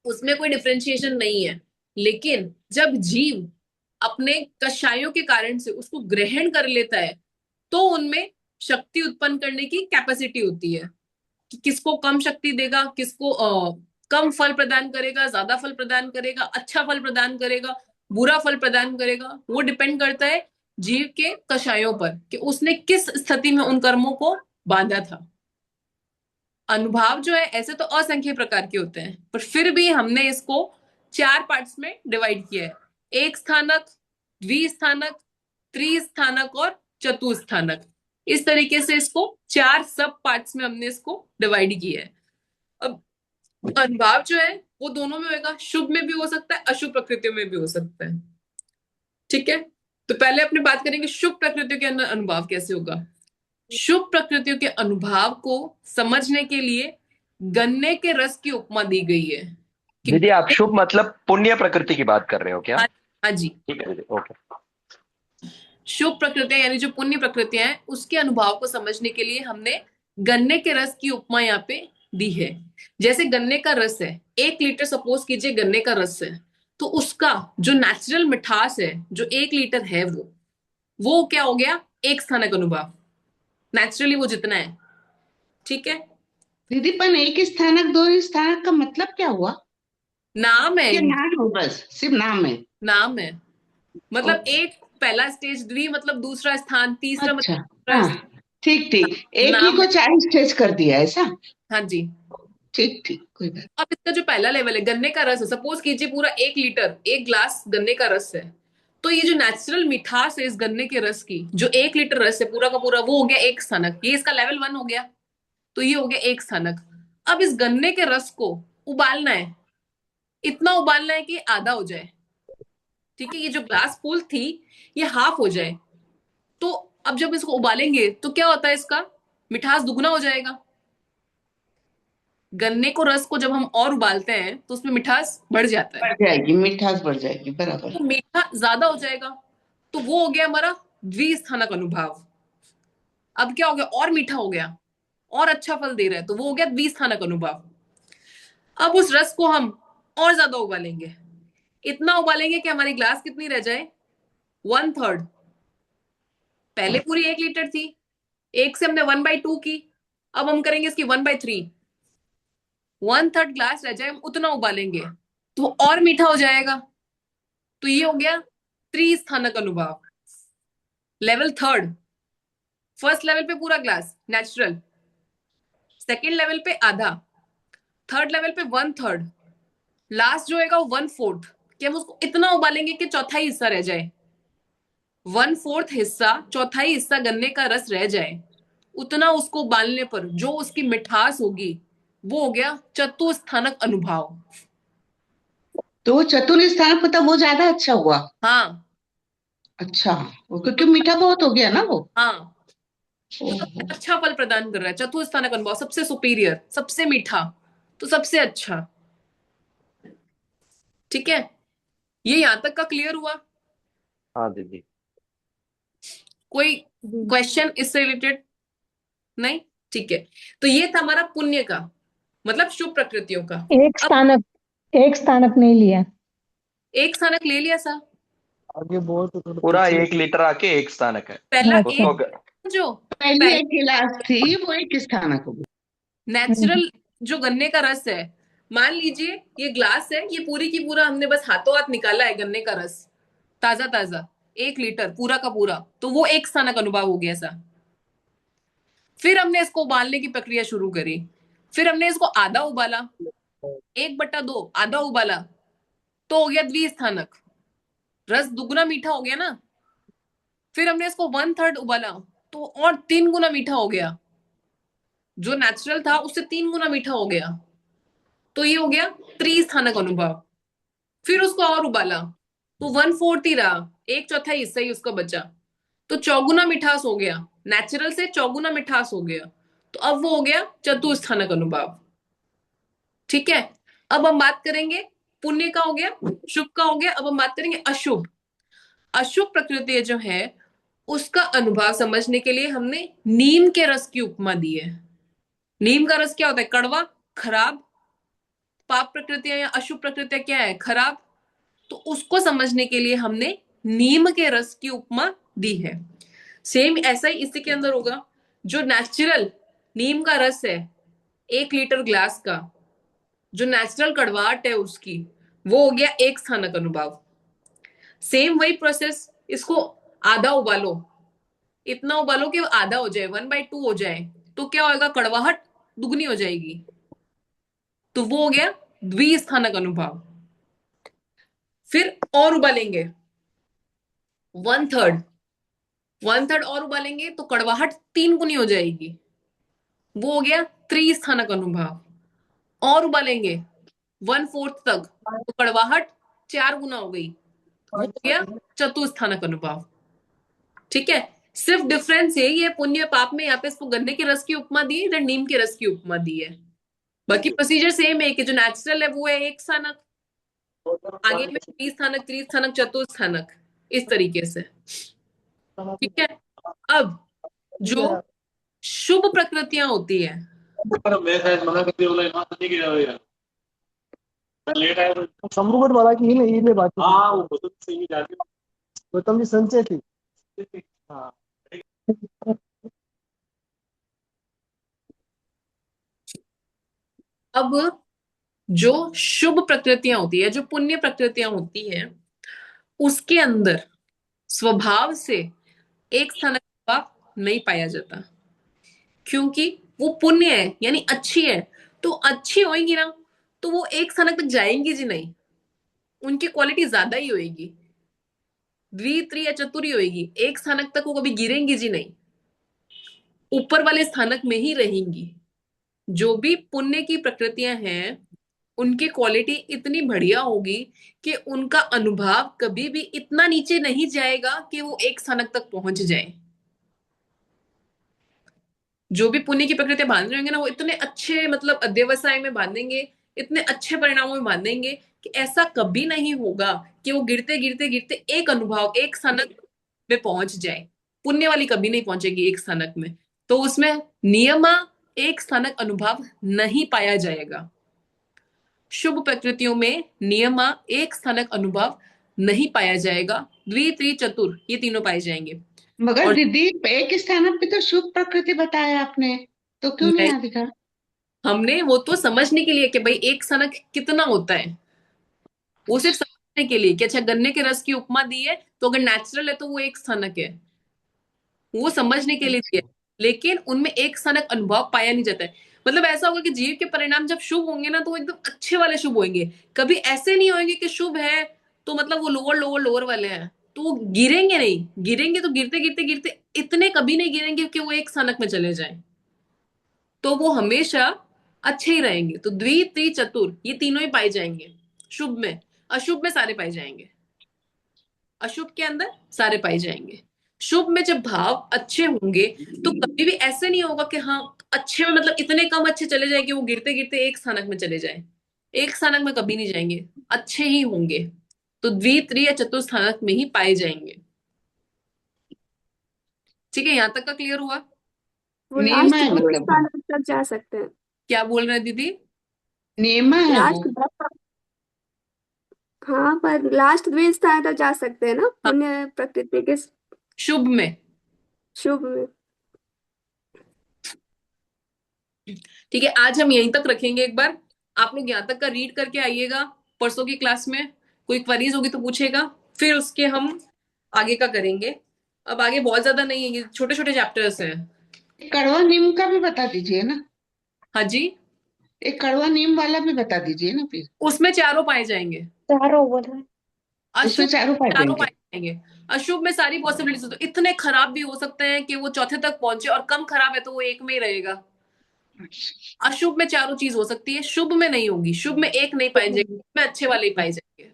उसमें कोई डिफरेंशिएशन नहीं है। लेकिन जब जीव अपने कषायों के कारण से उसको ग्रहण कर लेता है तो उनमें शक्ति उत्पन्न करने की कैपेसिटी होती है कि किसको कम शक्ति देगा, किसको कम फल प्रदान करेगा, ज्यादा फल प्रदान करेगा, अच्छा फल प्रदान करेगा। बुरा फल प्रदान करेगा, वो डिपेंड करता है जीव के कषायों पर कि उसने किस स्थिति में उन कर्मों को बांधा था। अनुभाव जो है ऐसे तो असंख्य प्रकार के होते हैं, पर फिर भी हमने इसको 4 पार्ट्स में डिवाइड किया है। एक स्थानक, द्विस्थानक, त्रिस्थानक और चतुस्थानक। इस तरीके से इसको 4 सब पार्ट्स में हमने इसको डिवाइड किया है। अब अनुभाव जो है वो दोनों में होगा, शुभ में भी हो सकता है, अशुभ प्रकृतियों में भी हो सकता है। ठीक है, तो पहले अपने बात करेंगे शुभ प्रकृतियों के अंदर अनुभाव कैसे होगा। शुभ प्रकृतियों के अनुभाव को समझने के लिए गन्ने के रस की उपमा दी गई है कि दीदी आप शुभ मतलब पुण्य प्रकृति की बात कर रहे हो क्या? हाँ जी, ठीक है दीदी, ओके। शुभ प्रकृतियां यानी जो पुण्य प्रकृतियां हैं उसके अनुभाव को समझने के लिए हमने गन्ने के रस की उपमा यहाँ पे दी है। जैसे गन्ने का रस है, 1 लीटर सपोज कीजिए गन्ने का रस है, तो उसका जो नेचुरल मिठास है जो 1 लीटर है वो क्या हो गया, 1 स्थानक अनुभाव, नेचुरली वो जितना है। ठीक है दीदी पर एक स्थानक 2 स्थानक का मतलब क्या हुआ? नाम है, ये नाम हो, बस सिर्फ नाम है। नाम है मतलब ओके। एक पहला स्टेज, द्वि मतलब दूसरा स्थान, तीसरा अच्छा, मतलब तीसरा हाँ ठीक ठीक, एक ही नाम को है। 4 स्टेज कर दिया ऐसा? हाँ जी। ठीक ठीक, कोई बात। अब इसका जो पहला लेवल है गन्ने का रस है, सपोज कीजिए पूरा 1 लीटर 1 ग्लास गन्ने का रस है, तो ये जो नेचुरल मिठास है इस गन्ने के रस की, जो 1 लीटर रस है पूरा का पूरा, वो हो गया 1 स्थानक। ये इसका लेवल 1 हो गया, तो ये हो गया 1 स्थानक। अब इस गन्ने के रस को उबालना है, इतना उबालना है कि आधा हो जाए। ठीक है, ये जो ग्लास फुल थी ये हाफ हो जाए। तो अब जब इसको उबालेंगे तो क्या होता है, इसका मिठास दुगना हो जाएगा। गन्ने को रस को जब हम और उबालते हैं तो उसमें मिठास बढ़ जाता है, बढ़ जाएगी, मिठास बढ़ जाएगी, बराबर। तो मीठा ज्यादा हो जाएगा। तो वो हो गया हमारा द्विस्थानक अनुभाव। अब क्या हो गया, और मीठा हो गया और अच्छा फल दे रहा है, तो वो हो गया द्विस्थानक अनुभाव। अब उस रस को हम और ज्यादा उबालेंगे, इतना उबालेंगे कि हमारी ग्लास कितनी रह जाए, 1/3। पहले पूरी 1 लीटर थी, 1 से हमने 1/2 की, अब हम करेंगे इसकी 1/3, 1/3 ग्लास रह जाए, उतना उबालेंगे तो और मीठा हो जाएगा। तो ये हो गया त्रिस्थानक अनुभाव, लेवल 3rd। फर्स्ट लेवल पे पूरा ग्लास नेचुरल, सेकेंड लेवल पे आधा, थर्ड लेवल पे 1/3, लास्ट जो होगा वो 1/4, कि हम उसको इतना उबालेंगे कि चौथाई हिस्सा रह जाए, 1/4 हिस्सा, चौथाई हिस्सा गन्ने का रस रह जाए। उतना उसको उबालने पर जो उसकी मिठास होगी वो हो गया चतुस्थानक अनुभाव। तो चतुर्थ स्थानक मतलब वो ज्यादा अच्छा हुआ? हाँ अच्छा, वो क्योंकि मीठा बहुत हो गया ना वो। हाँ, वो सबसे अच्छा फल प्रदान कर रहा है, चतुस्थानक अनुभाव सबसे सुपीरियर, सबसे मीठा, तो सबसे अच्छा। ठीक है, ये यहां तक का क्लियर हुआ? हाँ दीदी। कोई क्वेश्चन इससे रिलेटेड? नहीं, ठीक है। तो ये था हमारा पुण्य का मतलब शुभ प्रकृतियों का। एक स्थानक नहीं लिया। 1 स्थानक ले लिया सा, आगे बहुत पूरा 1 लीटर आके 1 स्थानक है पहला उसको। जो पहली 1 गिलास थी वो 1 स्थानक हो गई। नेचुरल जो गन्ने का रस है, मान लीजिए ये ग्लास है, ये पूरी की पूरा हमने बस हाथों हाथ निकाला है गन्ने का रस, ताजा ताजा 1 लीटर पूरा का पूरा, तो वो 1 स्थानक अनुभाव हो गया सा। फिर हमने इसको उबालने की प्रक्रिया शुरू करी, फिर हमने इसको आधा उबाला, 1/2 आधा उबाला, तो हो गया द्विस्थानक, रस दुगना मीठा हो गया ना। फिर हमने इसको 1/3 उबाला, तो और 3 गुना मीठा हो गया, जो नेचुरल था उससे 3 गुना मीठा हो गया, तो ये हो गया त्रिस्थानक अनुभाव। फिर उसको और उबाला तो 1/4 ही रहा, 1/4 हिस्सा ही उसका बचा, तो चौगुना मिठास हो गया, नेचुरल से चौगुना मिठास हो गया, तो अब वो हो गया चतुस्थानक अनुभाव। ठीक है, अब हम बात करेंगे पुण्य का हो गया, शुभ का हो गया, अब हम बात करेंगे अशुभ। अशुभ प्रकृति जो है उसका अनुभाव समझने के लिए हमने नीम के रस की उपमा दी है। नीम का रस क्या होता है, कड़वा, खराब। पाप प्रकृतियां या अशुभ प्रकृतियां क्या है, खराब। तो उसको समझने के लिए हमने नीम के रस की उपमा दी है। सेम ऐसा ही इसी के अंदर होगा, जो नेचुरल नीम का रस है 1 लीटर ग्लास का, जो नेचुरल कड़वाहट है उसकी, वो हो गया 1 स्थानक अनुभाव। सेम वही प्रोसेस, इसको आधा उबालो, इतना उबालो कि आधा हो जाए, 1/2 हो जाए, तो क्या होगा, कड़वाहट दुगनी हो जाएगी। तो वो हो गया द्विस्थानक अनुभाव। फिर और उबालेंगे 1/3, 1/3 और उबालेंगे तो कड़वाहट 3 गुनी हो जाएगी, वो हो गया त्रिस्थानक अनुभाव। और उबालेंगे 1/4 तक तो कड़वाहट 4 गुना हो गई, वो हो गया चतुस्थानक अनुभाव। ठीक है, सिर्फ डिफरेंस यही है पुण्य पाप में, यहाँ पे इसको गन्ने के रस की उपमा दी है, इधर नीम के रस की उपमा दी है। बाकी प्रोसीजर सेम है कि जो नेचुरल है वो है एक स्थानक, आगे में त्रिस्थानक, त्रिस्थानक, चतुस्थानक, इस तरीके से। ठीक है, अब जो शुभ प्रकृतियां होती है, संभूगत वाला की ही नहीं बात गौतम जी संचय थी। हाँ अब जो शुभ प्रकृतियां होती है, जो पुण्य प्रकृतियां होती है, उसके अंदर स्वभाव से एक स्थानक अनुभाव नहीं पाया जाता, क्योंकि वो पुण्य है यानी अच्छी है, तो अच्छी होगी ना तो वो एक स्थानक तक जाएंगी जी नहीं, उनकी क्वालिटी ज्यादा ही होगी, द्वि त्रि या चतुरी होगी, एक स्थानक तक वो कभी गिरेंगी जी नहीं, ऊपर वाले स्थानक में ही रहेंगी। जो भी पुण्य की प्रकृतियां हैं उनकी क्वालिटी इतनी बढ़िया होगी कि उनका अनुभाव कभी भी इतना नीचे नहीं जाएगा कि वो एक स्थानक तक पहुंच जाए। जो भी पुण्य की प्रकृति बांध रहे होंगे ना, वो इतने अच्छे मतलब अध्यवसाय में बांधेंगे, इतने अच्छे परिणामों में बांधेंगे कि ऐसा कभी नहीं होगा कि वो गिरते गिरते गिरते एक अनुभव, एक स्थानक में पहुंच जाए। पुण्य वाली कभी नहीं पहुंचेगी एक स्थानक में, तो उसमें नियमा एक स्थानक अनुभव नहीं पाया जाएगा। शुभ प्रकृतियों में नियमा एक स्थानक अनुभव नहीं पाया जाएगा, द्वि त्रि चतुर ये तीनों पाए जाएंगे। मगर और दीदी एक स्थान पे तो शुभ प्रकृति बताया आपने, तो क्यों नहीं यहाँ दिखा? हमने वो तो समझने के लिए कि भाई एक स्थानक कितना होता है, वो सिर्फ समझने के लिए कि अच्छा गन्ने के रस की उपमा दी है तो अगर नेचुरल है तो वो एक स्थानक है, वो समझने के लिए दिया, लेकिन उनमें एक स्थानक अनुभव पाया नहीं जाता है। मतलब ऐसा होगा कि जीव के परिणाम जब शुभ होंगे ना तो वो एकदम अच्छे वाले शुभ होंगे, कभी ऐसे नहीं होंगे कि शुभ है तो मतलब वो लोअर लोअर लोअर वाले हैं, तो वो गिरेंगे नहीं, गिरेंगे तो गिरते गिरते गिरते इतने कभी नहीं गिरेंगे कि वो एक स्थानक में चले जाए, तो वो हमेशा अच्छे ही रहेंगे। तो द्वि त्रि चतुर ये तीनों ही पाए जाएंगे शुभ में, अशुभ में सारे पाए जाएंगे, अशुभ के अंदर सारे पाए जाएंगे। शुभ में जब भाव अच्छे होंगे तो कभी भी ऐसे नहीं होगा कि हाँ अच्छे में मतलब इतने कम अच्छे चले जाए कि वो गिरते गिरते एक स्थानक में चले जाए, एक स्थानक में कभी नहीं जाएंगे, अच्छे ही होंगे, तो द्वि त्रि या चतुर्स्थानक में ही पाए जाएंगे। ठीक है, यहां तक का क्लियर हुआ? वो नियम लास्ट है दो मतलब, स्थानों तक जा सकते हैं। क्या बोल रहे हैं दीदी? नियम है वो। लास्ट, हाँ पर लास्ट द्वि स्थान तक जा सकते हैं ना हाँ, पुण्य प्रकृति के शुभ में। शुभ में। ठीक है, आज हम यहीं तक रखेंगे, एक बार आप लोग यहाँ तक का रीड करके आइएगा, परसों की क्लास में कोई क्वेरीज होगी तो पूछेगा, फिर उसके हम आगे का करेंगे। अब आगे बहुत ज्यादा नहीं है, ये छोटे छोटे चैप्टर्स हैं। कड़वा नीम का भी बता दीजिए ना, हाँ जी, एक कड़वा नीम वाला भी बता दीजिए ना फिर। उसमें चारों पाए जाएंगे, चारों बोल रहे हैं। उसमें अशुभ चारों पाए चारों जाएंगे। पाए जाएंगे। अशुभ में सारी पॉसिबिलिटीज, तो इतने खराब भी हो सकते हैं कि वो चौथे तक पहुंचे, और कम खराब है तो वो एक में ही रहेगा। अशुभ में चारों चीज हो सकती है, शुभ में नहीं होगी, शुभ में एक नहीं पाए जाएंगे, शुभ में अच्छे वाले ही पाए जाएंगे,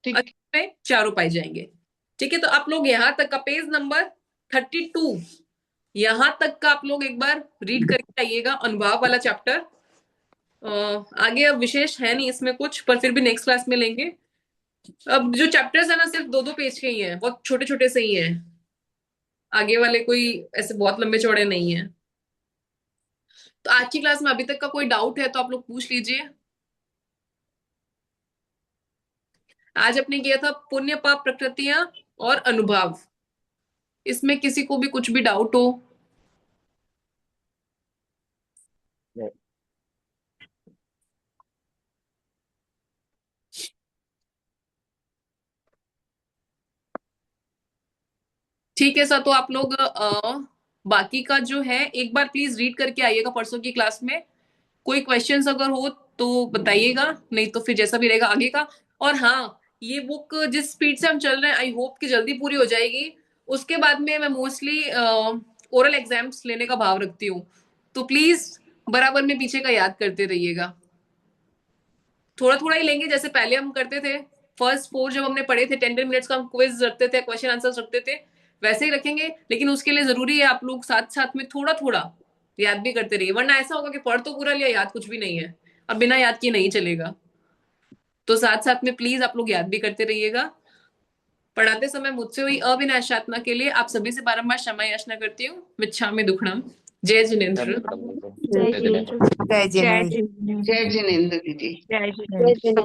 ठीक। पे चारों पाए जाएंगे। ठीक है, तो आप लोग यहां तक का पेज नंबर 32 यहां तक का आप लोग एक बार रीड करके आइएगा, अनुभाव वाला चैप्टर। आगे अब विशेष है नहीं इसमें कुछ, पर फिर भी नेक्स्ट क्लास में लेंगे। अब जो चैप्टर्स है ना सिर्फ 2-2 पेज के ही हैं, बहुत छोटे छोटे से ही हैं, आगे वाले कोई ऐसे बहुत लंबे चौड़े नहीं है। तो आज की क्लास में अभी तक का कोई डाउट है तो आप लोग पूछ लीजिए। आज अपने किया था पुण्य पाप प्रकृतियां और अनुभाव, इसमें किसी को भी कुछ भी डाउट हो? ठीक है सर, तो आप लोग बाकी का जो है एक बार प्लीज रीड करके आइएगा परसों की क्लास में। कोई क्वेश्चंस अगर हो तो बताइएगा, नहीं तो फिर जैसा भी रहेगा आगे का। और हाँ, ये बुक जिस स्पीड से हम चल रहे हैं आई होप कि जल्दी पूरी हो जाएगी। उसके बाद में मैं मोस्टली ओरल एग्जाम्स लेने का भाव रखती हूँ, तो प्लीज बराबर में पीछे का याद करते रहिएगा। थोड़ा थोड़ा ही लेंगे, जैसे पहले हम करते थे। फर्स्ट 4 जब हमने पढ़े थे 10 मिनट्स का हम क्विज रखते थे, क्वेश्चन आंसर रखते थे, वैसे ही रखेंगे। लेकिन उसके लिए जरूरी है आप लोग साथ साथ में थोड़ा थोड़ा याद भी करते रहिए, वरना ऐसा होगा कि पढ़ तो पूरा लिया, याद कुछ भी नहीं है, अब बिना याद किए नहीं चलेगा। तो साथ साथ में प्लीज आप लोग याद भी करते रहिएगा। पढ़ाते समय मुझसे हुई अविनाशात्मा के लिए आप सभी से बारंबार क्षमा याचना करती हूँ। मिच्छामि दुक्कडम। जय जिनेन्द्र। जय जिनेन्द्र। जय जिनेन्द्र। जय जिनेन्द्र दीदी। जय जिनेन्द्र।